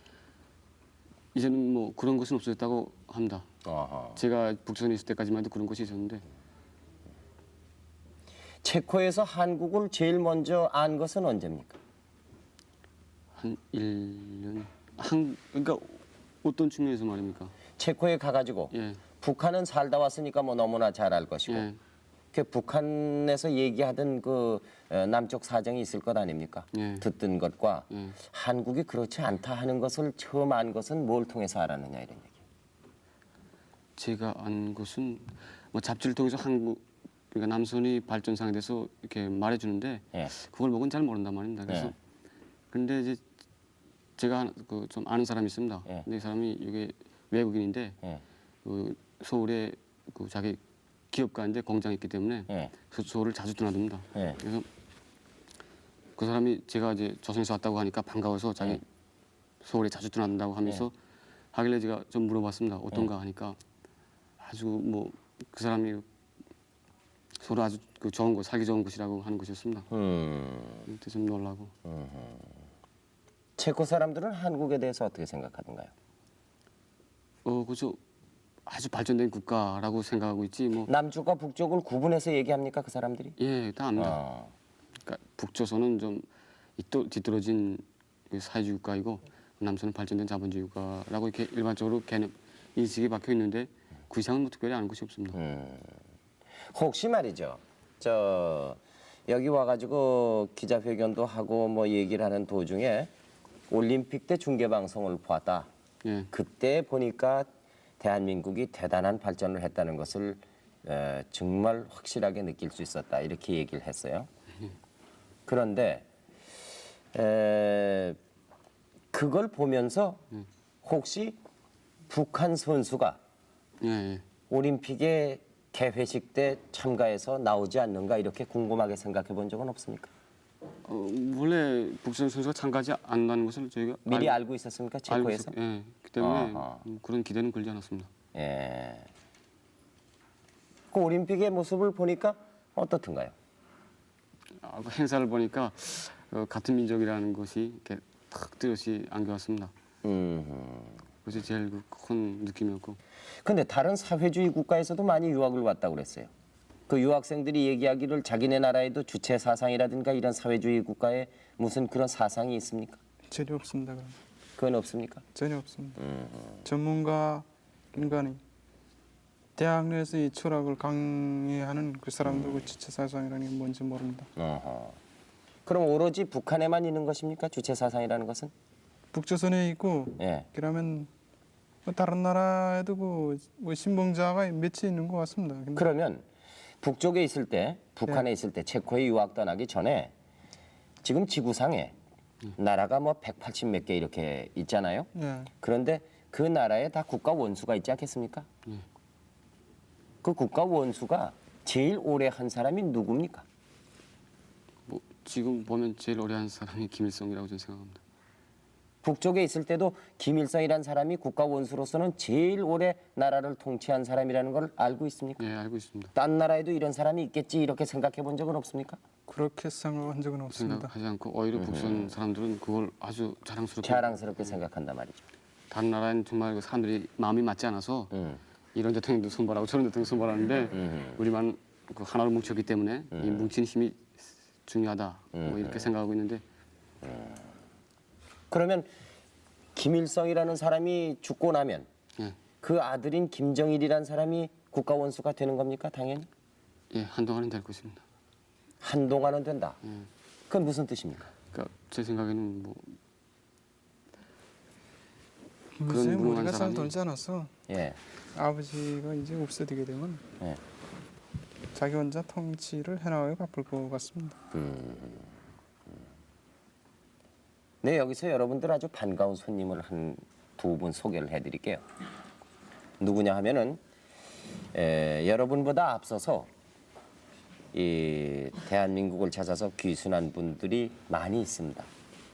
이제는 뭐 그런 것은 없어졌다고 합니다.
어허.
제가 북조선에 있을 때까지만 해도 그런 것이 있었는데
체코에서 한국을 제일 먼저 안 것은 언제입니까?
한 1년 그러니까 어떤 측면에서 말입니까?
체코에 가가지고
예,
북한은 살다 왔으니까 뭐 너무나 잘 알 것이고
예,
그 북한에서 얘기하던 그 남쪽 사정이 있을 것 아닙니까?
예.
듣던 것과
예.
한국이 그렇지 않다 하는 것을 처음 안 것은 뭘 통해서 알았느냐 이런 얘기.
제가 안 것은 뭐 잡지를 통해서 한국 그러니까 남선이 발전상에 대해서 이렇게 말해주는데
예.
그걸 보고는 잘 모른단 말입니다. 그래서
네.
근데 이제 제가 그 좀 아는 사람이 있습니다.
예.
근데 이 사람이 이게 외국인인데
예.
그 서울에 그 자기 기업가인데 공장이 있기 때문에
예.
서울을 자주 드나듭니다.
예.
그래서 그 사람이 제가 이제 조선에서 왔다고 하니까 반가워서 자기
예.
서울에 자주 드나든다고 하면서 하길래 제가 좀 물어봤습니다. 어떤가 하니까 아주 뭐 그 사람이 서로 아주 그 좋은 곳, 살기 좋은 곳이라고 하는 것이었습니다. 그때 좀 놀라고.
체코 사람들은 한국에 대해서 어떻게 생각하던가요?
그저 아주 발전된 국가라고 생각하고 있지 뭐.
남쪽과 북쪽을 구분해서 얘기합니까 그 사람들이?
예, 다 압니다.
어.
그러니까 북조선은 좀 뒤떨어진 그 사회주의 국가이고 남선은 발전된 자본주의 국가라고 이렇게 일반적으로 개념 인식이 박혀 있는데 그 이상은 뭐 특별히 아는 것이 없습니다.
혹시 말이죠. 저 여기 와가지고 기자회견도 하고 뭐 얘기를 하는 도중에 올림픽 때 중계 방송을 보았다.
예,
그때 보니까 대한민국이 대단한 발전을 했다는 것을 정말 확실하게 느낄 수 있었다. 이렇게 얘기를 했어요. 그런데 그걸 보면서 혹시 북한 선수가
예, 예.
올림픽에 개회식 때 참가해서 나오지 않는가 이렇게 궁금하게 생각해 본 적은 없습니까?
원래 북조선 선수가 참가하지 않는다는 것을 저희가
미리 알고 있었습니까?
알고
체코에서?
예, 그 때문에
아하.
그런 기대는 걸지 않았습니다.
예. 그 올림픽의 모습을 보니까 어떻든가요?
그 행사를 보니까 같은 민족이라는 것이 이렇게 탁 뚜렷이 안겨왔습니다. 그것이 제일 큰 느낌이었고.
근데 다른 사회주의 국가에서도 많이 유학을 왔다고 그랬어요. 그 유학생들이 얘기하기를 자기네 나라에도 주체 사상이라든가 이런 사회주의 국가에 무슨 그런 사상이 있습니까?
전혀 없습니다.
그건 없습니까?
전혀 없습니다. 전문가 인간이 대학 내에서 이 철학을 강의하는 그 사람들 그 지체 사상이라는 게 뭔지 모릅니다.
어허. 그럼 오로지 북한에만 있는 것입니까? 주체 사상이라는 것은?
북조선에 있고
예.
그러면 뭐 다른 나라에도 뭐 신봉자가 몇이 있는 것 같습니다. 근데
그러면 북쪽에 있을 때, 북한에 있을 때 체코에 유학 떠나기 전에 지금 지구상에 나라가 뭐 180 몇 개 이렇게 있잖아요.
예,
그런데 그 나라에 다 국가 원수가 있지 않겠습니까? 그 국가 원수가 제일 오래 한 사람이 누굽니까?
뭐 지금 보면 제일 오래 한 사람이 김일성이라고 저는 생각합니다.
북쪽에 있을 때도 김일성이라는 사람이 국가 원수로서는 제일 오래 나라를 통치한 사람이라는 걸 알고 있습니까?
예, 알고 있습니다.
딴 나라에도 이런 사람이 있겠지 이렇게 생각해 본 적은 없습니까?
그렇게 생각한 적은 없습니다.
생각하지 않고 오히려 북선 사람들은 그걸 아주 자랑스럽게
자랑스럽게 생각한단 말이죠.
다른 나라는 정말 그 사람들이 마음이 맞지 않아서 이런 대통령도 손발하고 저런 대통령 손발하는데 우리만 그 하나로 뭉쳤기 때문에 이 뭉친 힘이 중요하다 뭐 이렇게 생각하고 있는데
그러면 김일성이라는 사람이 죽고 나면
예,
그 아들인 김정일이라는 사람이 국가 원수가 되는 겁니까? 당연히
예, 한동안은 될 것입니다.
한동안은 된다. 그건 무슨 뜻입니까?
그러니까 제 생각에는 뭐
김일성이
그런 무능한
머리가 잘
사람이-
돌지 않았어.
예,
아버지가 이제 없어지게 되면
예.
자기 혼자 통치를 해나가기 바쁠 것 같습니다.
네, 여기서 여러분들 아주 반가운 손님을 한 두 분 소개를 해드릴게요. 누구냐 하면은 여러분보다 앞서서 이 대한민국을 찾아서 귀순한 분들이 많이 있습니다.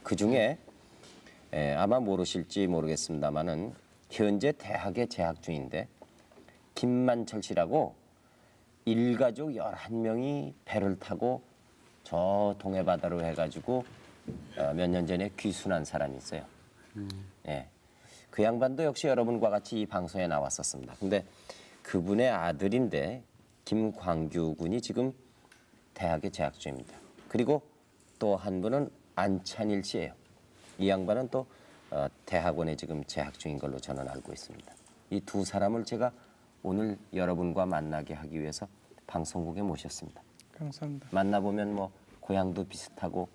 그 중에 아마 모르실지 모르겠습니다만은 현재 대학에 재학 중인데 김만철 씨라고 일가족 11명이 배를 타고 저 동해바다로 해가지고 몇 년 전에 귀순한 사람이 있어요. 예. 그 양반도 역시 여러분과 같이 이 방송에 나왔었습니다. 근데 그분의 아들인데 김광규 군이 지금 대학에 재학 중입니다. 그리고 또 한 분은 안찬일 씨예요. 이 양반은 또 대학원에 지금 재학 중인 걸로 저는 알고 있습니다. 이 두 사람을 제가 오늘 여러분과 만나게 하기 위해서 방송국에 모셨습니다.
감사합니다.
만나보면 뭐 고향도 비슷하고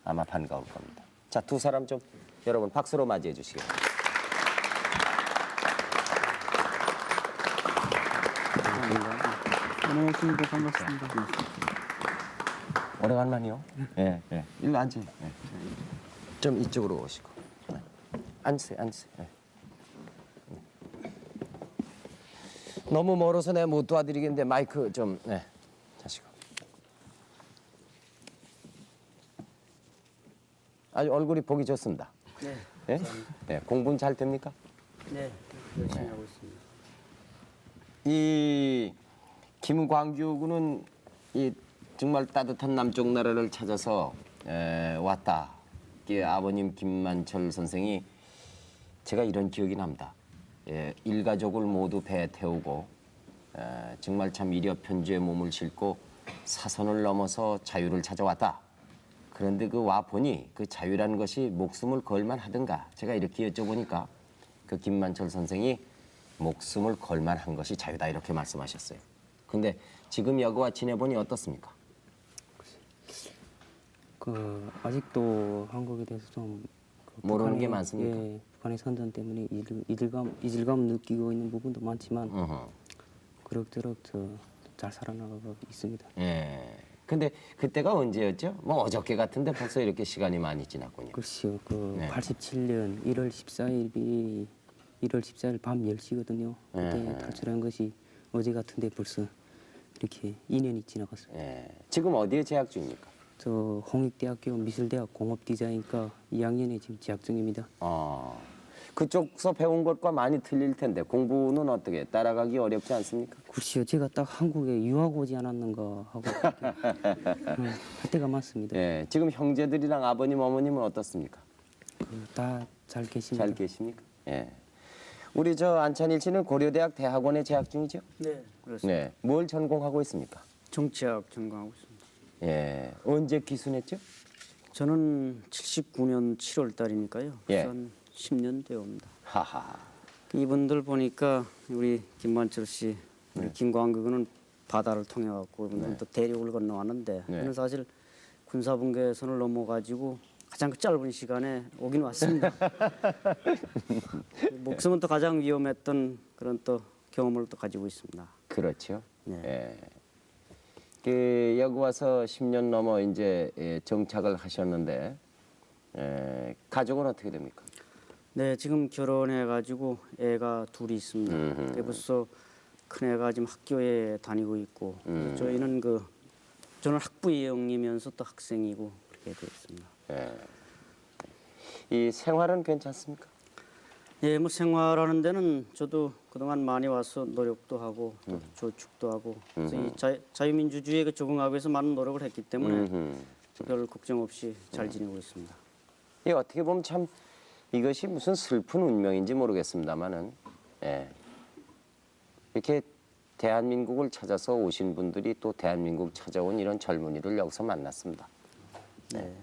아마 반가울 겁니다. 자, 두 사람 좀 여러분 박수로 맞이해 주시겠습니다.
안녕하십니까. 반갑습니다.
오래간만이요. 예, 예. 일로 앉으세요. 예. 좀 이쪽으로 오시고. 네. 앉으세요, 앉으세요. 예. 너무 멀어서 내가 못 도와드리겠는데 마이크 좀 자시고. 아주 얼굴이 보기 좋습니다.
네,
예? 네, 공부는 잘 됩니까?
네, 열심히 하고 있습니다.
이 김광규 군은 이 정말 따뜻한 남쪽 나라를 찾아서 왔다. 이 아버님 김만철 선생이 제가 이런 기억이 납니다. 일가족을 모두 배에 태우고 정말 참 이려 편주에 몸을 싣고 사선을 넘어서 자유를 찾아왔다. 그런데 그 와 보니 그 자유라는 것이 목숨을 걸만 하든가. 제가 이렇게 여쭤보니까 그 김만철 선생이 목숨을 걸만 한 것이 자유다 이렇게 말씀하셨어요. 근데 지금 여기와 지내보니 어떻습니까?
아직도 한국에 대해서 좀
모르는 게 많습니까?
예, 북한의 선전 때문에 이질감 느끼고 있는 부분도 많지만 그럭저럭 잘 살아나가고 있습니다.
예. 근데 그때가 언제였죠? 뭐 어저께 같은데 벌써 이렇게 시간이 많이 지났군요.
글쎄요,
네.
87년 1월 14일 밤 10시거든요. 그때 탈출한 것이 어제 같은데 벌써 이렇게 2년이 지나갔어요.
예. 지금 어디에 재학 중입니까?
저 홍익대학교 미술대학 공업디자인과 2학년에 지금 재학 중입니다.
그쪽서 배운 것과 많이 틀릴 텐데 공부는 어떻게 따라가기 어렵지 않습니까?
글쎄요, 제가 딱 한국에 유학 오지 않았는가 하고 할 때가 많습니다.
예. 지금 형제들이랑 아버님 어머님은 어떻습니까?
다 잘 계십니다.
잘 계십니까? 예. 우리 저 안찬일 씨는 고려대학 대학원에 재학 중이죠?
네, 그렇습니다.
네. 뭘 전공하고 있습니까?
정치학 전공하고 있습니다.
예. 언제 귀순했죠?
저는 79년 7월 달이니까요.
예.
한 10년 되옵니다.
하하.
이분들 보니까 우리 김만철 씨, 우리 김광규는 바다를 통해 갖고 이분들은 또 대륙을 건너왔는데
네.
저는 사실 군사분계선을 넘어가지고 가장 짧은 시간에 오긴 왔습니다. 목숨은 또 가장 위험했던 그런 또 경험을 또 가지고 있습니다.
그렇죠.
네.
예. 그 여기 와서 10년 넘어 이제 정착을 하셨는데 가족은 어떻게 됩니까?
네, 지금 결혼해가지고 애가 둘이 있습니다. 그게 벌써 큰 애가 지금 학교에 다니고 있고 저희는 저는 학부 예영이면서 또 학생이고 그렇게 되어 있습니다.
이 생활은 괜찮습니까?
예, 뭐 생활하는 데는 저도 그동안 많이 와서 노력도 하고 또 저축도 하고 그래서 이 자유민주주의에 적응하기 위해서 많은 노력을 했기 때문에 별 걱정 없이 잘 지내고 있습니다.
이 어떻게 보면 참 이것이 무슨 슬픈 운명인지 모르겠습니다만은 예. 이렇게 대한민국을 찾아서 오신 분들이 또 대한민국 찾아온 이런 젊은이를 여기서 만났습니다.
네.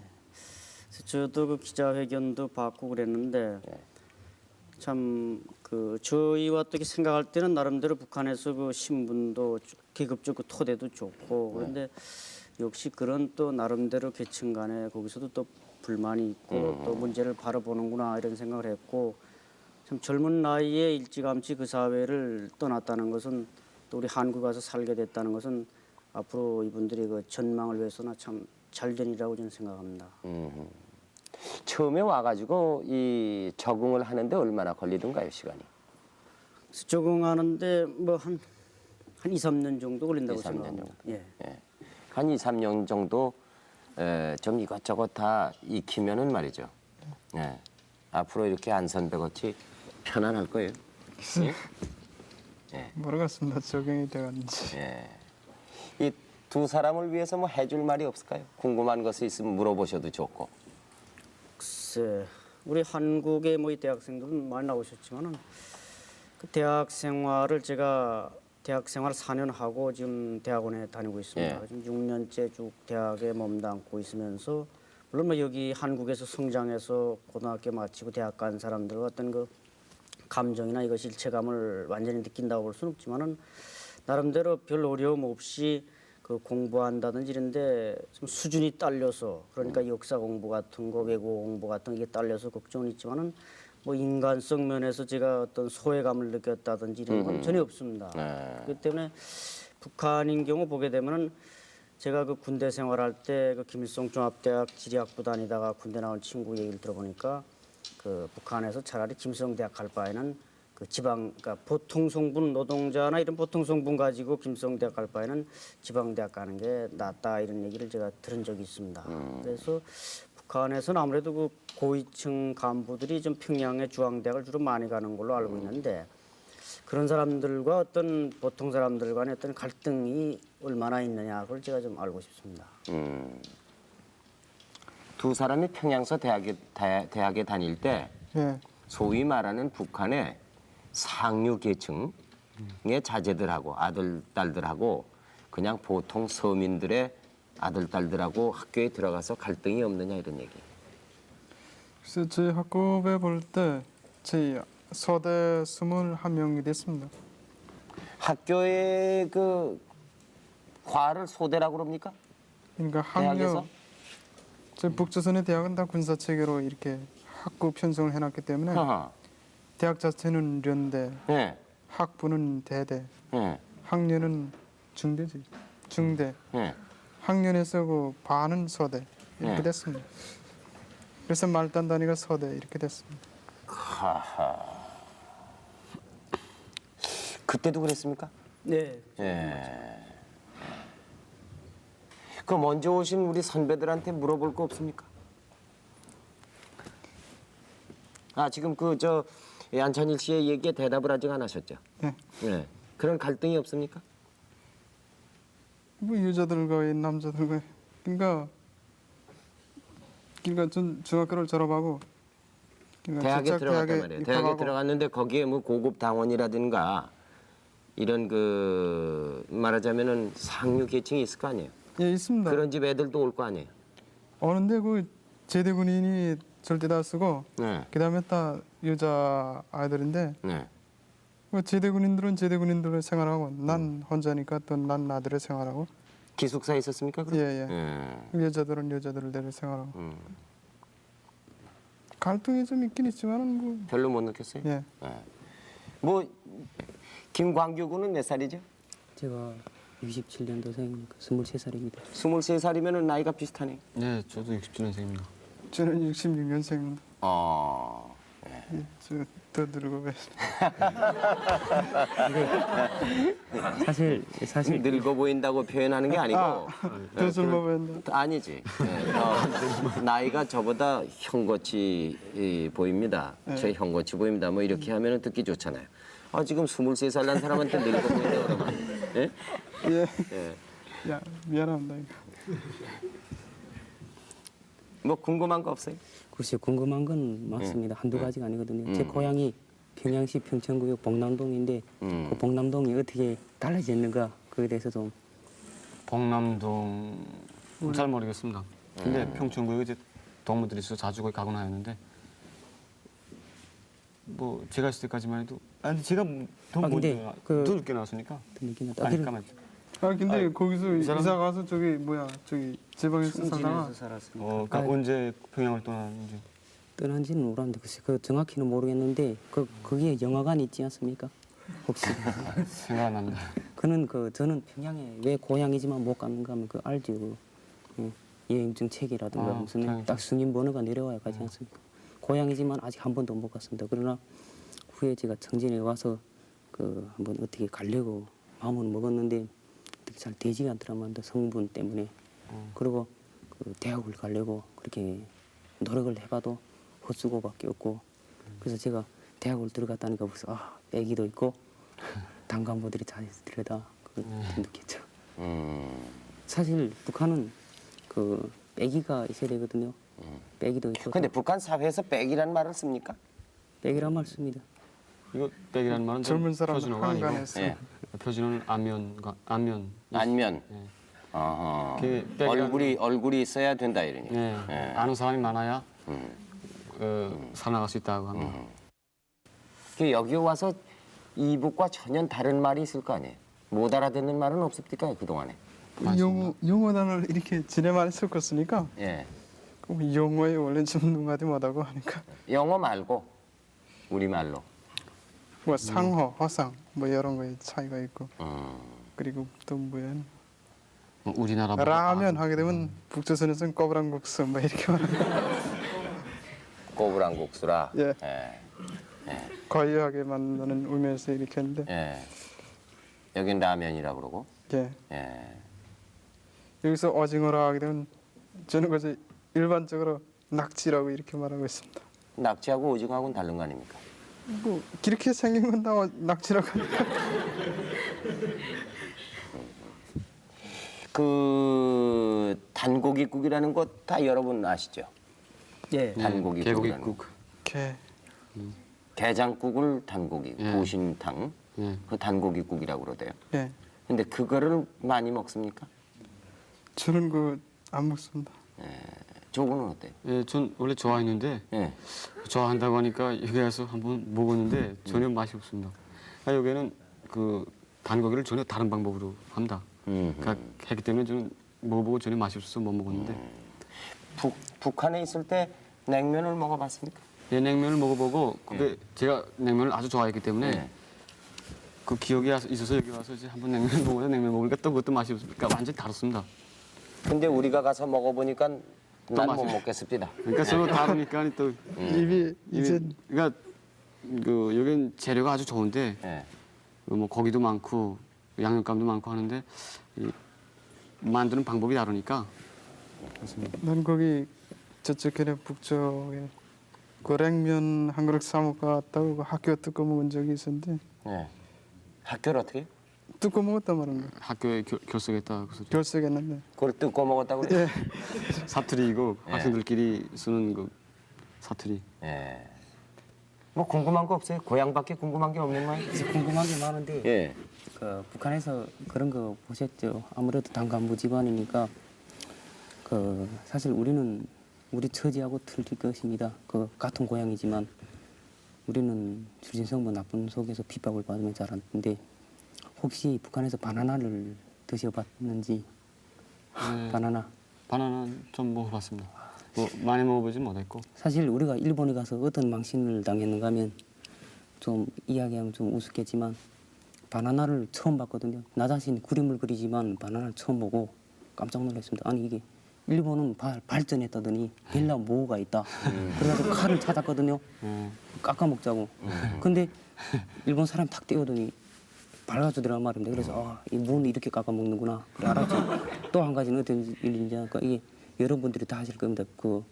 그래서 저도 그 기자회견도 받고 그랬는데 참 그 저희와 어떻게 생각할 때는 나름대로 북한에서 그 신분도 계급적 그 토대도 좋고 그런데 역시 그런 또 나름대로 계층 간에 거기서도 또 불만이 있고 또 문제를 바라보는구나 이런 생각을 했고 참 젊은 나이에 일찌감치 그 사회를 떠났다는 것은 또 우리 한국 와서 살게 됐다는 것은 앞으로 이분들이 그 전망을 위해서나 참 잘되리라고 저는 생각합니다.
처음에 와가지고 이 적응을 하는데 얼마나 걸리던가요, 시간이?
그래서 적응하는데 뭐 한 2, 3년 정도 걸린다고
2, 3년
생각합니다.
정도.
예.
예. 한 2, 3년 정도 좀 이것저것 다 익히면은 말이죠. 예. 앞으로 이렇게 안선배같이 편안할 거예요.
모르겠습니다. 적응이 돼갔는지.
예. 이 두 사람을 위해서 뭐 해줄 말이 없을까요? 궁금한 것이 있으면 물어보셔도 좋고.
글쎄, 우리 한국의 뭐 이 대학생들은 많이 나오셨지만은 그 대학 생활을 제가 대학 생활 4년 하고 지금 대학원에 다니고 있습니다.
예.
지금 6년째 쭉 대학에 몸담고 있으면서 물론 뭐 여기 한국에서 성장해서 고등학교 마치고 대학 간 사람들과 어떤 그 감정이나 이것이 일체감을 완전히 느낀다고 볼 수는 없지만은 나름대로 별 어려움 없이 그 공부한다든지 이런데 좀 수준이 딸려서 그러니까 역사 공부 같은 거 외국어 공부 같은 게 딸려서 걱정은 있지만은 뭐 인간성 면에서 제가 어떤 소외감을 느꼈다든지 이런 건 전혀 없습니다. 그렇기 때문에 북한인 경우 보게 되면은 제가 그 군대 생활할 때 그 김일성 종합대학 지리학부 다니다가 군대 나온 친구 얘기를 들어보니까 그 북한에서 차라리 김성대학 갈 바에는 그 지방, 그러니까 보통 성분 노동자나 이런 보통 성분 가지고 김성대학 갈 바에는 지방대학 가는 게 낫다 이런 얘기를 제가 들은 적이 있습니다. 그래서 북한에서는 아무래도 그 고위층 간부들이 좀 평양의 중앙대학을 주로 많이 가는 걸로 알고 있는데 그런 사람들과 어떤 보통 사람들 간의 어떤 갈등이 얼마나 있느냐 그걸 제가 좀 알고 싶습니다.
두 사람이 평양서 대학에 다닐 때
예.
소위 말하는 북한의 상류 계층의 자제들하고 아들, 딸들하고 그냥 보통 서민들의 아들, 딸들하고 학교에 들어가서 갈등이 없느냐 이런 얘기.
그래서 저희 학급에 볼 때 저희 서대 21명이 됐습니다.
학교의 그 과를 소대라고 그럽니까?
그러니까
대학에서?
학력 저희 북조선의 대학은 다 군사 체계로 이렇게 학급 편성을 해놨기 때문에
하하.
대학 자체는 연대,
예.
학부는 대대,
예.
학년은 중대지, 중대.
예.
학년에서 그 반은 서대 이렇게
네.
됐습니다. 그래서 말단 단위가 서대 이렇게 됐습니다.
하하. 그때도 그랬습니까?
네.
예. 그 먼저 오신 우리 선배들한테 물어볼 거 없습니까? 아 지금 그 저 안찬일 씨의 얘기에 대답을 아직 안 하셨죠?
네.
예. 그런 갈등이 없습니까?
뭐 여자들과 남자들과 그러니까 전 중학교를 졸업하고 그러니까
대학에
제작
들어갔단
대학에
말이에요. 대학에
입학하고
들어갔는데 거기에 뭐 고급 당원이라든가 이런 그 말하자면은 상류 계층이 있을 거 아니에요.
예 있습니다.
그런 집 애들도 올 거 아니에요.
오는데 그 제대 군인이 절대 다 쓰고
네.
그다음에 다 여자 아이들인데
네.
그 제대 군인들은 제대 군인들의 생활하고 난 혼자니까 또 난 나들의 생활하고
기숙사에 있었습니까? 그럼?
예. 여자들은 여자들대로 생활하고 갈등이 좀 있긴 있지만은 뭐
별로 못 느꼈어요.
예.
뭐 김광규 군은 몇 살이죠?
제가 67년도생이니까 23살입니다.
23살이면은 나이가 비슷하네.
네, 저도 60주년생입니다.
저는 66년생입니다. 더 늙어
사실 늙어 보인다고 표현하는 게 아니고
더 젊어 보인다.
아니지. 나이가 저보다 형같이 보입니다. 저 형같이 보입니다. 뭐 이렇게 하면 듣기 좋잖아요. 지금 23살 난 사람한테 늙어 보인다 그러면. 예?
예.
예.
야, 미안합니다. 이거.
뭐 궁금한 거 없어요?
글쎄 궁금한 건 맞습니다. 한두 가지가 아니거든요. 제 고향이 평양시 평천구역 복남동인데 그 복남동이 어떻게 달라졌는가 그에 대해서 좀
복남동 잘 모르겠습니다. 근데 평촌구에 이제 동무들이 있어서 자주 거기 가곤 하였는데 뭐 제가 있을 때까지만 해도 아니 제가 더
근데
먼저
그-
늦게 나왔으니까
느끼는
아니 잠깐만
근데 거기서
이 사람-
이사 가서 저기 뭐야 저기 지방에서 살다가
살았습니다.
그러니까 언제 평양을 떠났는지
떠난지는 오래는데 글쎄 그 정확히는 모르겠는데 거기에 영화관 있지 않습니까? 혹시
생각 안 납니다.
그는 저는 평양에 왜 고향이지만 못 갔는가 하면 알죠. 여행증 책이라든가 무슨
평양.
딱 승인 번호가 내려와야 가지 않습니까? 고향이지만 아직 한 번도 못 갔습니다. 그러나 후에 제가 청진에 와서 한번 어떻게 가려고 마음은 먹었는데 어떻게 잘 되지가 않더라만 성분 때문에 그리고 대학을 가려고 그렇게 노력을 해봐도 헛수고밖에 없고 그래서 제가 대학을 들어갔다니까 벌써 빼기도 있고 단간부들이 잘 들여다 그걸 느꼈죠. 사실 북한은 빼기가 있어야 되거든요. 빼기도 있고
근데 북한 사회에서 백이라는 말을 씁니까?
빼기란 말 씁니다.
이거 백이라는 말은
젊은 사람
표준어가 아니고
한간에서
예.
표준어는 안면과 안면.
안면.
예.
어허.
그 백이라는-
얼굴이 있어야 된다 이러니.
예.
예.
아는 사람이 많아야 살아갈 수 있다고 합니다.
여기 와서 이북과 전혀 다른 말이 있을 거 아니에요. 못 알아듣는 말은 없습니까 그동안에?
영어 단어를 이렇게 지네 많이 섞었으니까
예.
영어에 원래 좀 능하지 못하고 하니까
영어 말고 우리 말로.
뭐 상어, 화상 뭐 이런 거에 차이가 있고 그리고 또 뭐야
뭐 우리나라 뭐-
라면 하게 되면 북조선에서는 꼬부랑국수 뭐 이렇게 말하고
꼬부랑국수라.
예.
예.
과유하게 만드는 의미에서 이렇게 했는데
예. 여긴 라면이라 그러고.
예.
예.
여기서 오징어라 하게 되면 저는 것이 일반적으로 낙지라고 이렇게 말하고 있습니다.
낙지하고 오징어하고는 다른 거 아닙니까?
뭐 이렇게 생긴 건 다 낙지라고 하니까
단고기국이라는 거 다 여러분 아시죠?
예.
단고기국이라는 거.
개고기국.
게
게장국을 단고기,
예.
보신탕,
예.
그 단고기국이라고 그러대요.
예.
근데 그거를 많이 먹습니까?
저는 그 안 먹습니다.
저거는 어때요?
예, 전 원래 좋아했는데
예.
좋아한다고 하니까 여기 와서 한번 먹었는데 전혀 맛이 없습니다. 여기는 그 단고기를 전혀 다른 방법으로 합니다. 그러니까 했기 때문에 저는 먹어보고 전혀 맛이 없어서 못 먹었는데
북한에 있을 때 냉면을 먹어봤습니까?
예, 냉면을 먹어보고 그게 제가 냉면을 아주 좋아했기 때문에
예.
그 기억이 있어서 여기 와서 이제 한번 냉면 먹어서 냉면 먹으니까 또 그것도 맛이 없으니까 완전히 다릅니다.
근데 우리가 가서 먹어보니까 난 못
맛있어요.
먹겠습니다.
그러니까 서로 다르니까 또
입이 이제
그러니까 그 여긴 재료가 아주 좋은데
예.
뭐 고기도 많고 양념감도 많고 하는데 이 만드는 방법이 다르니까 그렇습니다.
난 거기 저쪽에 북쪽에 그 냉면 한 그릇 사 먹고 왔다고 그 학교 뜯고 먹은 적이 있었는데
예. 학교를 어떻게 해요?
뜯고 먹었단 말인가
학교에 결석했다 그 소리.
결석했는데
그걸 뜯고 먹었다고 그래요?
예.
사투리이고 학생들끼리 쓰는 그 사투리.
예. 뭐 궁금한 거 없어요? 고향밖에 궁금한 게 없는 말?
그래서 궁금한 게 많은데
예.
북한에서 그런 거 보셨죠? 아무래도 단간부 집안이니까 사실 우리는 우리 처지하고 틀릴 것입니다. 같은 고향이지만 우리는 줄진성분 나쁜 속에서 핍박을 받으면 자랐는데 혹시 북한에서 바나나를 드셔봤는지 바나나
바나나는 좀 먹어봤습니다. 뭐 많이 먹어보지 못했고
사실 우리가 일본에 가서 어떤 망신을 당했는가 하면 좀 이야기하면 좀 우습겠지만 바나나를 처음 봤거든요. 나 자신 그림을 그리지만 바나나를 처음 보고 깜짝 놀랐습니다. 아니 이게 일본은 발전했다더니 벨라 모호가 있다. 그래가지고 칼을 찾았거든요. 깎아먹자고. 근데 일본 사람 탁 떼우더니 밝아지더란 말입니다. 그래서 이 문 이렇게 깎아먹는구나. 그래 알았죠. 또 한 가지는 어떤 일인지 하니까 이게 여러분들이 다 아실 겁니다. 그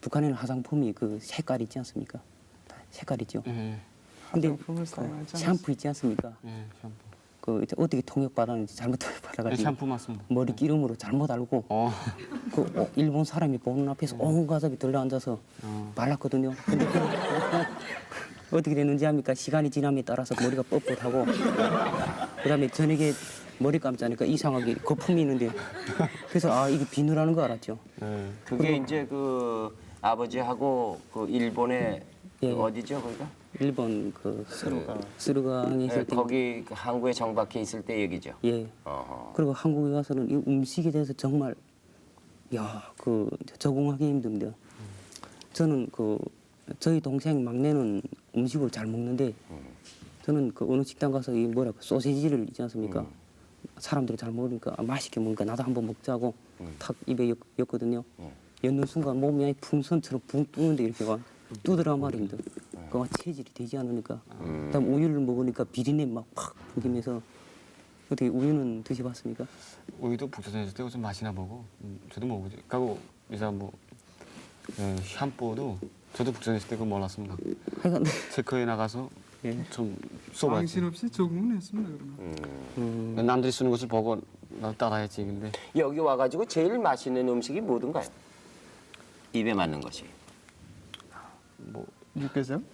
북한에는 화장품이 그 색깔 있지 않습니까? 다 색깔 있죠. 근데
화장품을 사용하지
샴푸 있지 않습니까?
예, 샴푸.
그 어떻게 통역받았는지 잘못
예,
받아가지고
샴푸 맞습니다.
머리 기름으로 잘못 알고 일본 사람이 보는 앞에서 온 가족이 들러앉아서 발랐거든요. 근데 어떻게 됐는지 합니까? 시간이 지남에 따라서 머리가 뻣뻣하고 그다음에 저녁에 머리 감자니까 이상하게 거품이 있는데 그래서 이게 비누라는 거 알았죠.
그게 이제 그 아버지하고 그 일본의
예.
그 어디죠 거기가?
일본 그 스루강에 있을 때
거기 그 항구에 정박해 있을 때 얘기죠.
예.
어허.
그리고 한국에 가서는 이 음식에 대해서 정말 적응하기 힘듭니다. 저는 저희 동생 막내는 음식을 잘 먹는데 저는 그 어느 식당 가서 이 소시지를 있지 않습니까? 사람들이 잘 먹으니까 맛있게 먹으니까 나도 한번 먹자고 탁 입에 였거든요. 였는 순간 몸이 아예 풍선처럼 붕 뜨는데 이렇게 뜨더란 말입니다. 그거 체질이 되지 않으니까. 그다음 우유를 먹으니까 비린내 막 팍 풍기면서 어떻게 우유는 드셔봤습니까?
우유도 북조선에서 때 좀 맛이나 보고 저도 먹어보죠. 그리고 이제 뭐 샴푸도 저도 북조선에서 때 그거 몰랐습니다.
하여간
체코에 나가서
예.
좀
망신
써봤지.
없이 적응을 했습니다. 그러면.
남들이 쓰는 것을 보고 나도 따라했지. 근데
여기 와가지고 제일 맛있는 음식이 뭐든가요? 입에 맞는 것이.
육개장?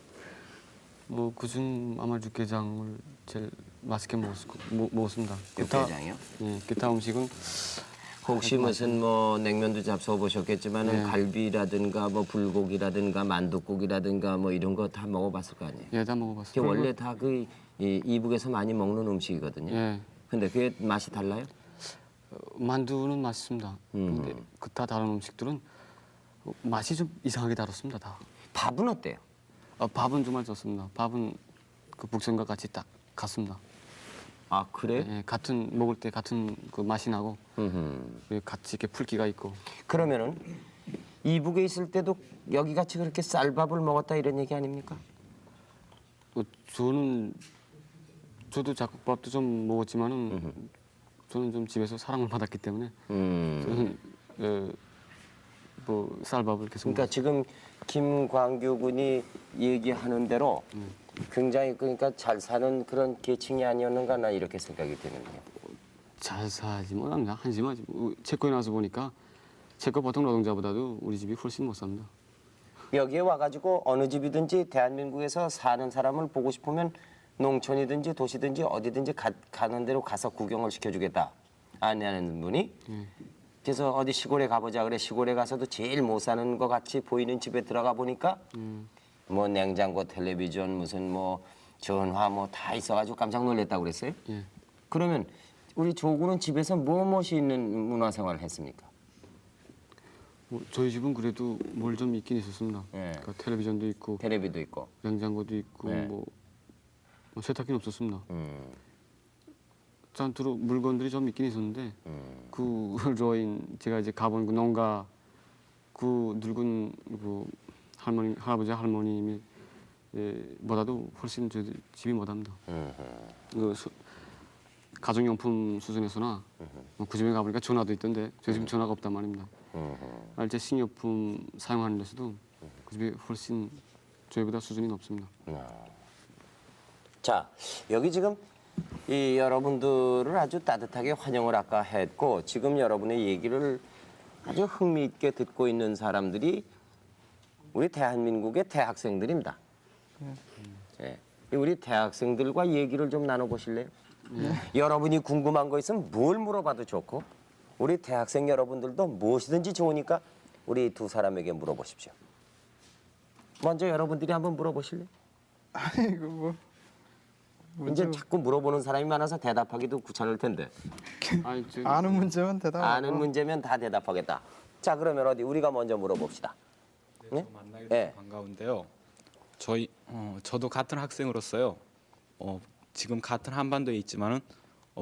뭐 그중 아마 육개장을 제일 맛있게 먹었습니다.
육개장이요?
예, 기타 음식은
혹시 무슨 뭐 냉면도 잡숴보셨겠지만
네.
갈비라든가 뭐 불고기라든가 만둣국이라든가 뭐 이런 거 다 먹어봤을 거 아니에요?
예, 다
그게
먹어봤어요.
원래 다 그 이북에서 많이 먹는 음식이거든요.
예,
근데 그게 맛이 달라요?
만두는 맛있습니다. 근데 기타 다른 음식들은 맛이 좀 이상하게 다릅니다. 다.
밥은 어때요?
밥은 정말 좋습니다. 밥은 그 북선과 같이 딱 같습니다.
아 그래?
예, 같은 먹을 때 같은 그 맛이 나고
음흠.
같이 이렇게 풀기가 있고.
그러면은 이북에 있을 때도 여기 같이 그렇게 쌀밥을 먹었다 이런 얘기 아닙니까?
저도 잡곡밥도 좀 먹었지만은 저는 좀 집에서 사랑을 받았기 때문에 저는 뭐 쌀밥을 계속
그러니까 지금 김광규 군이 얘기하는 대로 굉장히 그러니까 잘 사는 그런 계층이 아니었는가 나 이렇게 생각이 드는데요.
잘 살지 못합니다. 한심하지. 체코에 나와서 보니까 체코 보통 노동자보다도 우리 집이 훨씬 못 삽니다.
여기에 와가지고 어느 집이든지 대한민국에서 사는 사람을 보고 싶으면 농촌이든지 도시든지 어디든지 가는 대로 가서 구경을 시켜주겠다 안내하는 분이 그래서 어디 시골에 가보자 그래 시골에 가서도 제일 못 사는 것 같이 보이는 집에 들어가 보니까 뭐 냉장고 텔레비전 무슨 뭐 전화 뭐 다 있어가지고 깜짝 놀랐다고 그랬어요.
예.
그러면 우리 조구는 집에서 무엇이 있는 문화생활을 했습니까?
저희 집은 그래도 뭘 좀 있긴 있었습니다.
예.
그 텔레비전도 있고
테레비도 있고.
냉장고도 있고
네.
뭐 세탁기는 없었습니다. 짠투로 물건들이 좀 있긴 있었는데 그 로인 제가 이제 가본 그 농가 그 늙은 그 할아버지 할머님이 보다도 훨씬 저희 집이 못합니다. 가정용품 수준에서나 그 집에 가보니까 전화도 있던데 저희 집은 전화가 없단 말입니다. 알제 식료품 사용하는 데서도 그 집이 훨씬 저희보다 수준이 높습니다.
자, 여기 지금 이 여러분들을 아주 따뜻하게 환영을 아까 했고 지금 여러분의 얘기를 아주 흥미있게 듣고 있는 사람들이 우리 대한민국의 대학생들입니다. 예. 우리 대학생들과 얘기를 좀 나눠보실래요? 여러분이 궁금한 거 있으면 뭘 물어봐도 좋고 우리 대학생 여러분들도 무엇이든지 좋으니까 우리 두 사람에게 물어보십시오. 먼저 여러분들이 한번 물어보실래요?
아이고
이제 자꾸 물어보는 사람이 많아서 대답하기도 귀찮을 텐데.
아니,
아는 문제만 대답하고.
아는 문제면 다 대답하겠다. 자, 그러면 어디 우리가 먼저 물어봅시다. 네?
만나게
네.
돼서 반가운데요. 저도 같은 학생으로서요. 지금 같은 한반도에 있지만은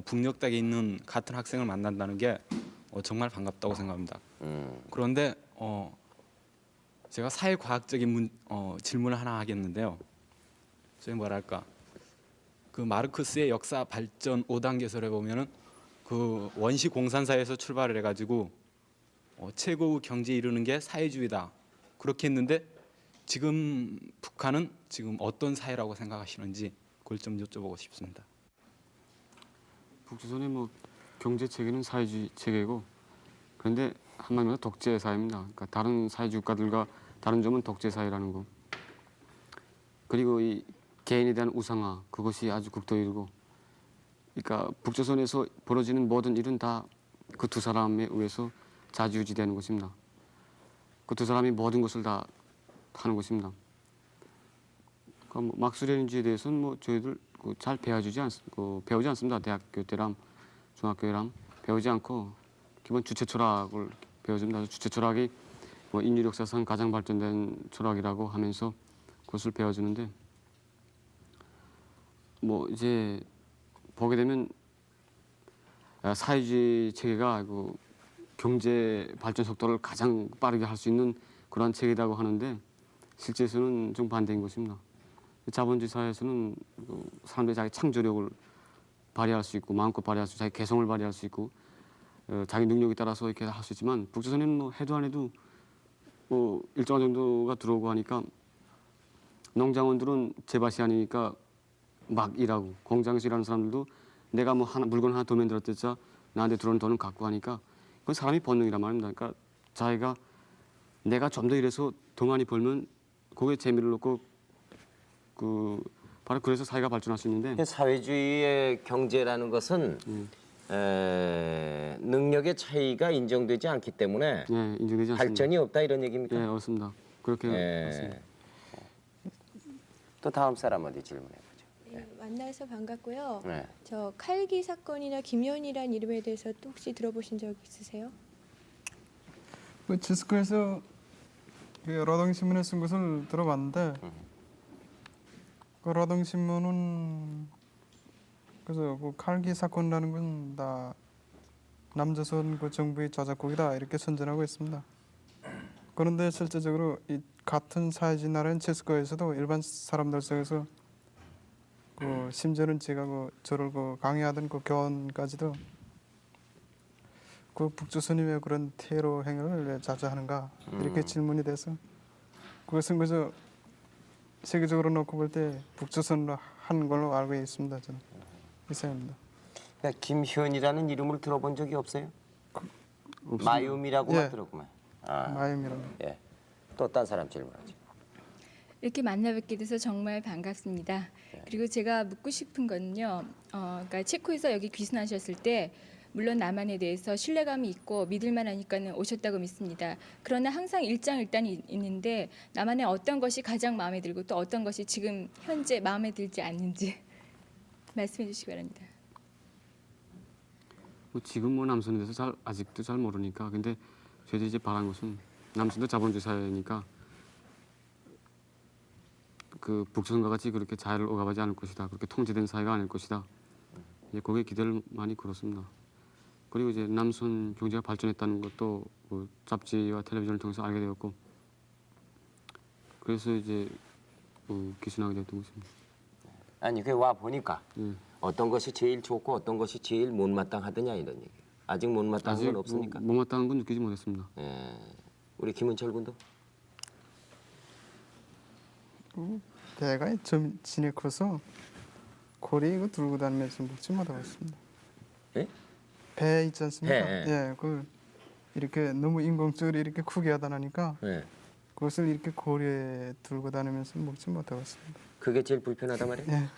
북녘 댁에 있는 같은 학생을 만난다는 게 정말 반갑다고 생각합니다. 그런데 제가 사회과학적인 질문을 하나 하겠는데요. 저희 뭐랄까 그 마르크스의 역사 발전 5단계설에 보면은 그 원시 공산사에서 출발을 해가지고 최고의 경제에 이르는 게 사회주의다 그렇게 했는데 지금 북한은 지금 어떤 사회라고 생각하시는지 그걸 좀 여쭤보고 싶습니다.
북조선의 뭐 경제 체계는 사회주의 체계고, 그런데 한마디로 독재 사회입니다. 그러니까 다른 사회주의 국가들과 다른 점은 독재 사회라는 거. 그리고 이 개인에 대한 우상화, 그것이 아주 극도에 이르고, 그러니까 북조선에서 벌어지는 모든 일은 다 그 두 사람에 의해서 좌지우지되는 것입니다. 그 두 사람이 모든 것을 다 하는 것입니다. 그러니까 뭐 막스레닌주의에 대해서는 뭐 저희들 잘 배우지 않습니다. 대학교 때랑 중학교랑 배우지 않고 기본 주체 철학을 배워줍니다. 주체 철학이 뭐 인류 역사상 가장 발전된 철학이라고 하면서 그것을 배워주는데, 뭐 이제 보게 되면 사회주의 체계가 그 경제 발전 속도를 가장 빠르게 할 수 있는 그러한 체계라고 하는데, 실제에서는 좀 반대인 것입니다. 자본주의 사회에서는 사람들이 자기 창조력을 발휘할 수 있고 마음껏 발휘할 수 있고 자기 개성을 발휘할 수 있고 자기 능력에 따라서 이렇게 할 수 있지만, 북조선에는 뭐 해도 안 해도 뭐 일정한 정도가 들어오고 하니까 농장원들은 제밭이 아니니까 막 일하고, 공장에서 일하는 사람들도 내가 뭐 물건 하나 더 만들었댔자 나한테 들어오는 돈은 갖고 하니까 그건 사람이 본능이란 말입니다. 그러니까 자기가 내가 좀 더 일해서 더 많이 벌면 그게 재미를 놓고 바로 그래서 사회가 발전할 수 있는데,
사회주의의 경제라는 것은 능력의 차이가 인정되지 않기 때문에
예, 인정되지 않습니다.
발전이 없다 이런 얘기입니까?
예, 맞습니다. 그렇게 맞습니다.
또 다음 사람 어디 질문해 보죠.
네, 만나서 반갑고요.
네.
저 칼기 사건이나 김연이란 이름에 대해서 또 혹시 들어보신 적 있으세요?
그 지스코에서 그 노동신문에 쓴 것을 들어봤는데, 그 노동신문은 그래서 그 칼기 사건이라는 건 다 남조선 그 정부의 저작곡이다 이렇게 선전하고 있습니다. 그런데 실제적으로 이 같은 사회주의 나라인 체스코에서도 일반 사람들 속에서 그 심지어는 제가 저를 강의하던 그 교원까지도 그 북조선이 왜 그런 테러 행위를 왜 자주 하는가 이렇게 질문이 돼서, 그것은 그저 세계적으로 놓고 볼 때 북조선으로 한 걸로 알고 있습니다. 저는 이상입니다.
그러니까 김현이라는 이름을 들어본 적이 없어요? 마유미라고만
예.
들었구만.
마임이라는.
예. 또 딴 사람 질문하죠.
이렇게 만나뵙게 돼서 정말 반갑습니다. 그리고 제가 묻고 싶은 거는요. 그러니까 체코에서 여기 귀순하셨을 때 물론 남한에 대해서 신뢰감이 있고 믿을만하니까는 오셨다고 믿습니다. 그러나 항상 일장일단이 있는데 남한의 어떤 것이 가장 마음에 들고 또 어떤 것이 지금 현재 마음에 들지 않는지 말씀해 주시기 바랍니다.
뭐 지금 뭐 남선에 대해서 아직도 잘 모르니까, 근데 저희들이 이제 바란 것은 남선도 자본주의 사회니까 그 북조선과 같이 그렇게 자유를 억압하지 않을 것이다, 그렇게 통제된 사회가 아닐 것이다, 이제 거기에 기대를 많이 걸었습니다. 그리고 이제 남선 경제가 발전했다는 것도 뭐 잡지와 텔레비전을 통해서 알게 되었고, 그래서 이제 귀순하게 됐던 것입니다.
아니 그 와 보니까
예.
어떤 것이 제일 좋고 어떤 것이 제일 못마땅하더냐 이런 얘기. 아직 못마땅한
아직
건 없으니까.
못마땅한 건 느끼지 못했습니다.
예. 우리 김은철 군도.
배가 좀 진해 커서 고리 이거 들고 다니면서 먹지 못하고 있습니다.
예?
배 있지 않습니까?
배,
예, 그 이렇게 너무 인공적으로 이렇게 크게 하다 보니까
예.
그것을 이렇게 고리에 들고 다니면서 먹지 못하고 있습니다.
그게 제일 불편하단 말이에요.
예.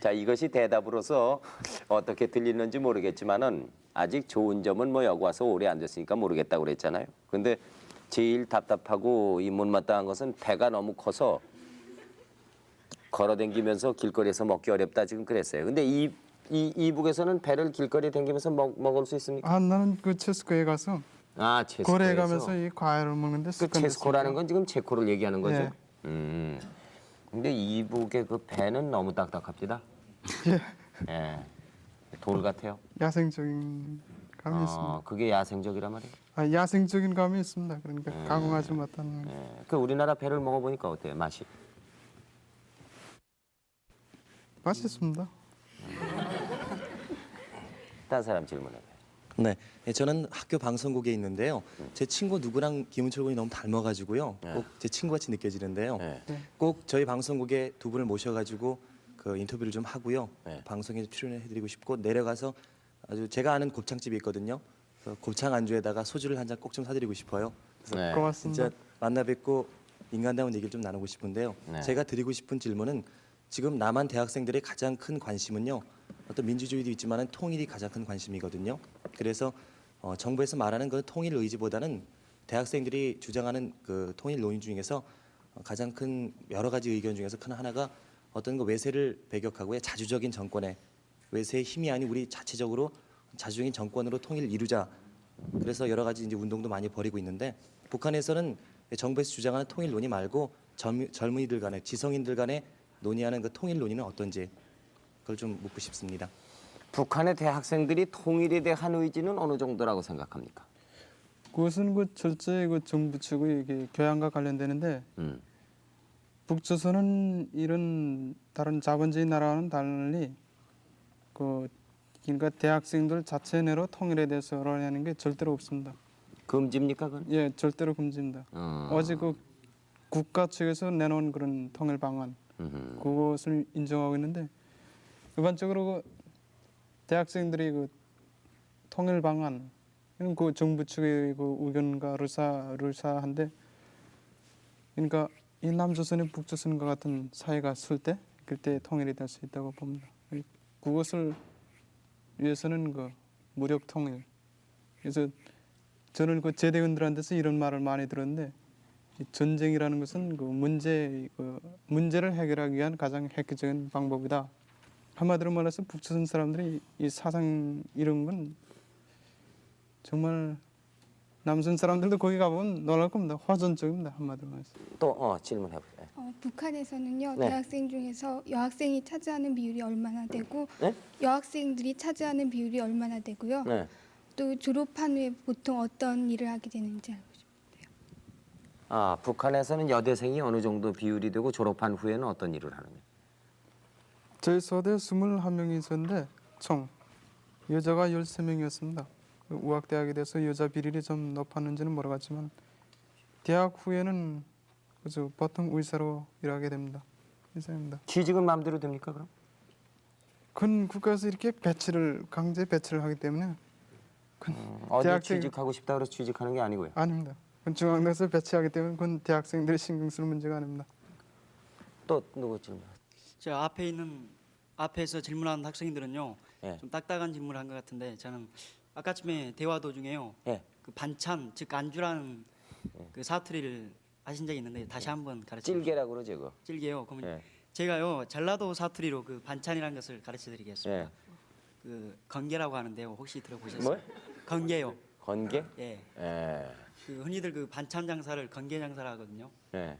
자, 이것이 대답으로서 어떻게 들리는지 모르겠지만은 아직 좋은 점은 뭐 여기 와서 오래 앉았으니까 모르겠다고 그랬잖아요. 근데 제일 답답하고 이 못마땅한 것은 배가 너무 커서 걸어다니면서 길거리에서 먹기 어렵다 지금 그랬어요. 근데 이북에서는 배를 길거리에 다니면서 먹을 수 있습니까?
아, 나는 그 체스코에 가서
체스코에서.
고래에 가면서 이 과일을 먹는데
그 체스코라는 건 지금 체코를 얘기하는 거죠?
예.
근데 이북의 그 배는 너무 딱딱합니다.
예.
예. 돌 같아요.
야생적인 감이 있습니다.
그게 야생적이란 말이에요.
야생적인 감이 있습니다. 그러니까 가공하지 못하는.
그 우리나라 배를 먹어보니까 어때요? 맛이?
맛있습니다.
다른 사람 질문해.
네, 저는 학교 방송국에 있는데요. 제 친구 누구랑 김은철 군이 너무 닮아가지고요.
네.
꼭 제 친구같이 느껴지는데요.
네.
꼭 저희 방송국에 두 분을 모셔가지고 그 인터뷰를 좀 하고요.
네.
방송에 출연해드리고 싶고 내려가서 아주 제가 아는 곱창집이 있거든요. 그래서 곱창 안주에다가 소주를 한 잔 꼭 좀 사드리고 싶어요.
네.
고맙습니다.
진짜 만나 뵙고 인간다운 얘기를 좀 나누고 싶은데요.
네.
제가 드리고 싶은 질문은 지금 남한 대학생들의 가장 큰 관심은요. 어떤 민주주의도 있지만은 통일이 가장 큰 관심이거든요. 그래서 정부에서 말하는 그 통일 의지보다는 대학생들이 주장하는 그 통일 논의 중에서 가장 큰 여러 가지 의견 중에서 큰 하나가 어떤 그 외세를 배격하고의 자주적인 정권의 외세의 힘이 아닌 우리 자체적으로 자주적인 정권으로 통일을 이루자. 그래서 여러 가지 이제 운동도 많이 벌이고 있는데 북한에서는 정부에서 주장하는 통일 논의 말고 젊은이들 간에 지성인들 간에 논의하는 그 통일 논의는 어떤지 그걸 좀 묻고 싶습니다.
북한의 대학생들이 통일에 대한 의지는 어느 정도라고 생각합니까?
그것은 그 철저히 그 정부 측의 이게 교양과 관련되는데 북조선은 이런 다른 자본주의 나라와는 달리 그 그러니까 대학생들 자체 내로 통일에 대해서 언론하는 게 절대로 없습니다.
금지입니까 그건?
예, 절대로 금지입니다. 어제 그 국가 측에서 내놓은 그런 통일 방안 그것을 인정하고 있는데 일반적으로 그 대학생들이 그 통일 방안 이런 그 정부 측의 그 의견과 르사한데 그러니까 이 남조선이 북조선과 같은 사회가 쓸 때 그때 통일이 될 수 있다고 봅니다. 그것을 위해서는 그 무력 통일. 그래서 저는 그 제대원들한테서 이런 말을 많이 들었는데 이 전쟁이라는 것은 그 문제를 해결하기 위한 가장 획기적인 방법이다. 한마디로 말해서 북조선 사람들이 이 사상 이런 건 정말 남선 사람들도 거기 가보면 놀랄 겁니다. 화전적입니다. 한마디로 말해서.
또 질문해 보세요.
북한에서는요
네.
대학생 중에서 여학생이 차지하는 비율이 얼마나 되고
네?
여학생들이 차지하는 비율이 얼마나 되고요.
네.
또 졸업한 후에 보통 어떤 일을 하게 되는지 알고 싶어요.
북한에서는 여대생이 어느 정도 비율이 되고 졸업한 후에는 어떤 일을 하느냐?
저희 서대 21명이 있었는데 총 여자가 13명이었습니다. 우학대학에 대해서 여자 비율이 좀 높았는지는 모르겠지만 대학 후에는 그저 보통 의사로 일하게 됩니다. 이상입니다.
취직은 마음대로 됩니까 그럼?
큰 국가에서 이렇게 강제 배치를 하기 때문에
어디
대학생-
취직하고 싶다 그래서 취직하는 게 아니고요.
아닙니다. 그건 중앙대에서 배치하기 때문에 그건 대학생들이 신경 쓸 문제가 아닙니다.
또 누구 질문?
저 앞에서 질문한 학생들은요
예.
좀 딱딱한 질문을 한 것 같은데 저는 아까쯤에 대화 도중에요
예.
그 반찬 즉 안주라는 그 사투리를 하신 적이 있는데 다시 한번 가르쳐
찔개라고 그러죠 그거.
찔게요. 그러면
예.
제가요 전라도 사투리로 그 반찬이라는 것을 가르쳐드리겠습니다.
예.
그 건개라고 하는데요. 혹시 들어보셨어요?
뭘?
건개요.
건개?
예.
예.
그 흔히들 그 반찬 장사를 건개 장사라 하거든요.
예.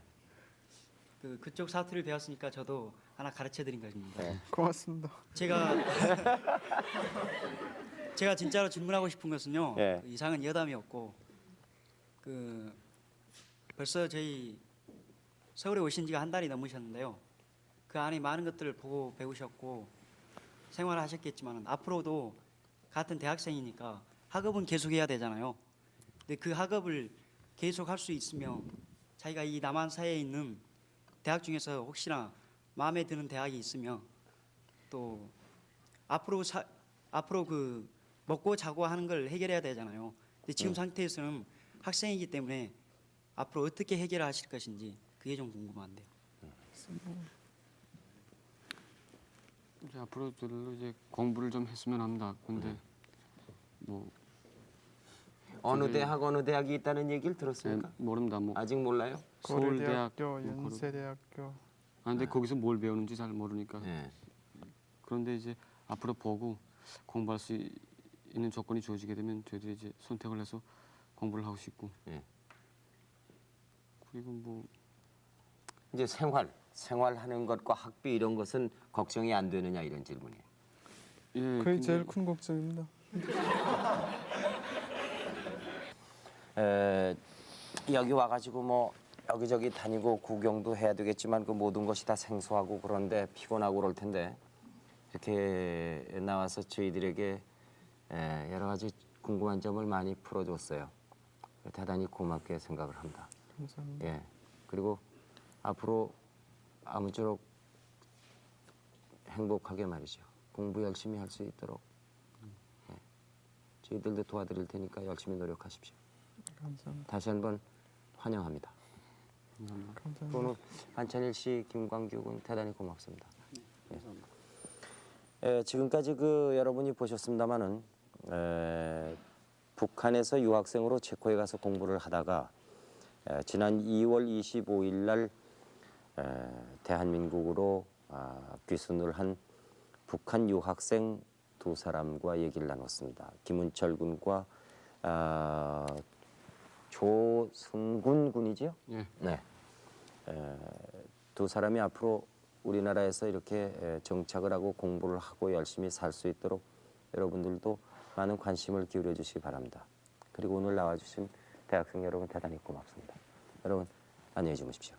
그쪽 사투리를 배웠으니까 저도 하나 가르쳐드린 것입니다.
예.
고맙습니다.
제가 진짜로 질문하고 싶은 것은요.
예.
그 이상은 여담이었고 그 벌써 저희 서울에 오신 지가 한 달이 넘으셨는데요. 그 안에 많은 것들을 보고 배우셨고 생활을 하셨겠지만 앞으로도 같은 대학생이니까 학업은 계속해야 되잖아요. 근데 그 학업을 계속할 수 있으면 자기가 이 남한 사회에 있는 대학 중에서 혹시나 마음에 드는 대학이 있으면 또 앞으로 그 먹고 자고 하는 걸 해결해야 되잖아요. 근데 지금 상태에서는 학생이기 때문에 앞으로 어떻게 해결하실 것인지 그게 좀 궁금한데요.
이제 앞으로도 이제 공부를 좀 했으면 합니다. 근데 뭐
어느 대학이 있다는 얘기를 들었습니까?
모릅니다. 뭐
아직 몰라요?
서울대학,
고려대학교,
뭐
연세대학교.
근데 거기서 뭘 배우는지 잘 모르니까.
예.
그런데 이제 앞으로 보고 공부할 수 있는 조건이 주어지게 되면 저희들이 이제 선택을 해서 공부를 하고 싶고.
예.
그리고 뭐
이제 생활하는 것과 학비 이런 것은 걱정이 안 되느냐 이런 질문이에요.
예,
그게
근데
제일 큰 걱정입니다.
여기 와가지고 뭐 여기저기 다니고 구경도 해야 되겠지만 그 모든 것이 다 생소하고 그런데 피곤하고 그럴 텐데 이렇게 나와서 저희들에게 여러 가지 궁금한 점을 많이 풀어줬어요. 대단히 고맙게 생각을 합니다.
감사합니다.
예. 그리고 앞으로 아무쪼록 행복하게 말이죠. 공부 열심히 할 수 있도록 저희들도 도와드릴 테니까 열심히 노력하십시오.
감사합니다.
다시 한번 환영합니다.
감사합니다.
오늘 한찬일 씨, 김광규 군 대단히 고맙습니다. 예, 지금까지 여러분이 보셨습니다마는 북한에서 유학생으로 체코에 가서 공부를 하다가 지난 2월 25일 날 대한민국으로 귀순을 한 북한 유학생 두 사람과 얘기를 나눴습니다. 김은철 군과 조승군 군이죠?
예.
네. 두 사람이 앞으로 우리나라에서 이렇게 정착을 하고 공부를 하고 열심히 살 수 있도록 여러분들도 많은 관심을 기울여 주시기 바랍니다. 그리고 오늘 나와주신 대학생 여러분 대단히 고맙습니다. 여러분 안녕히 주무십시오.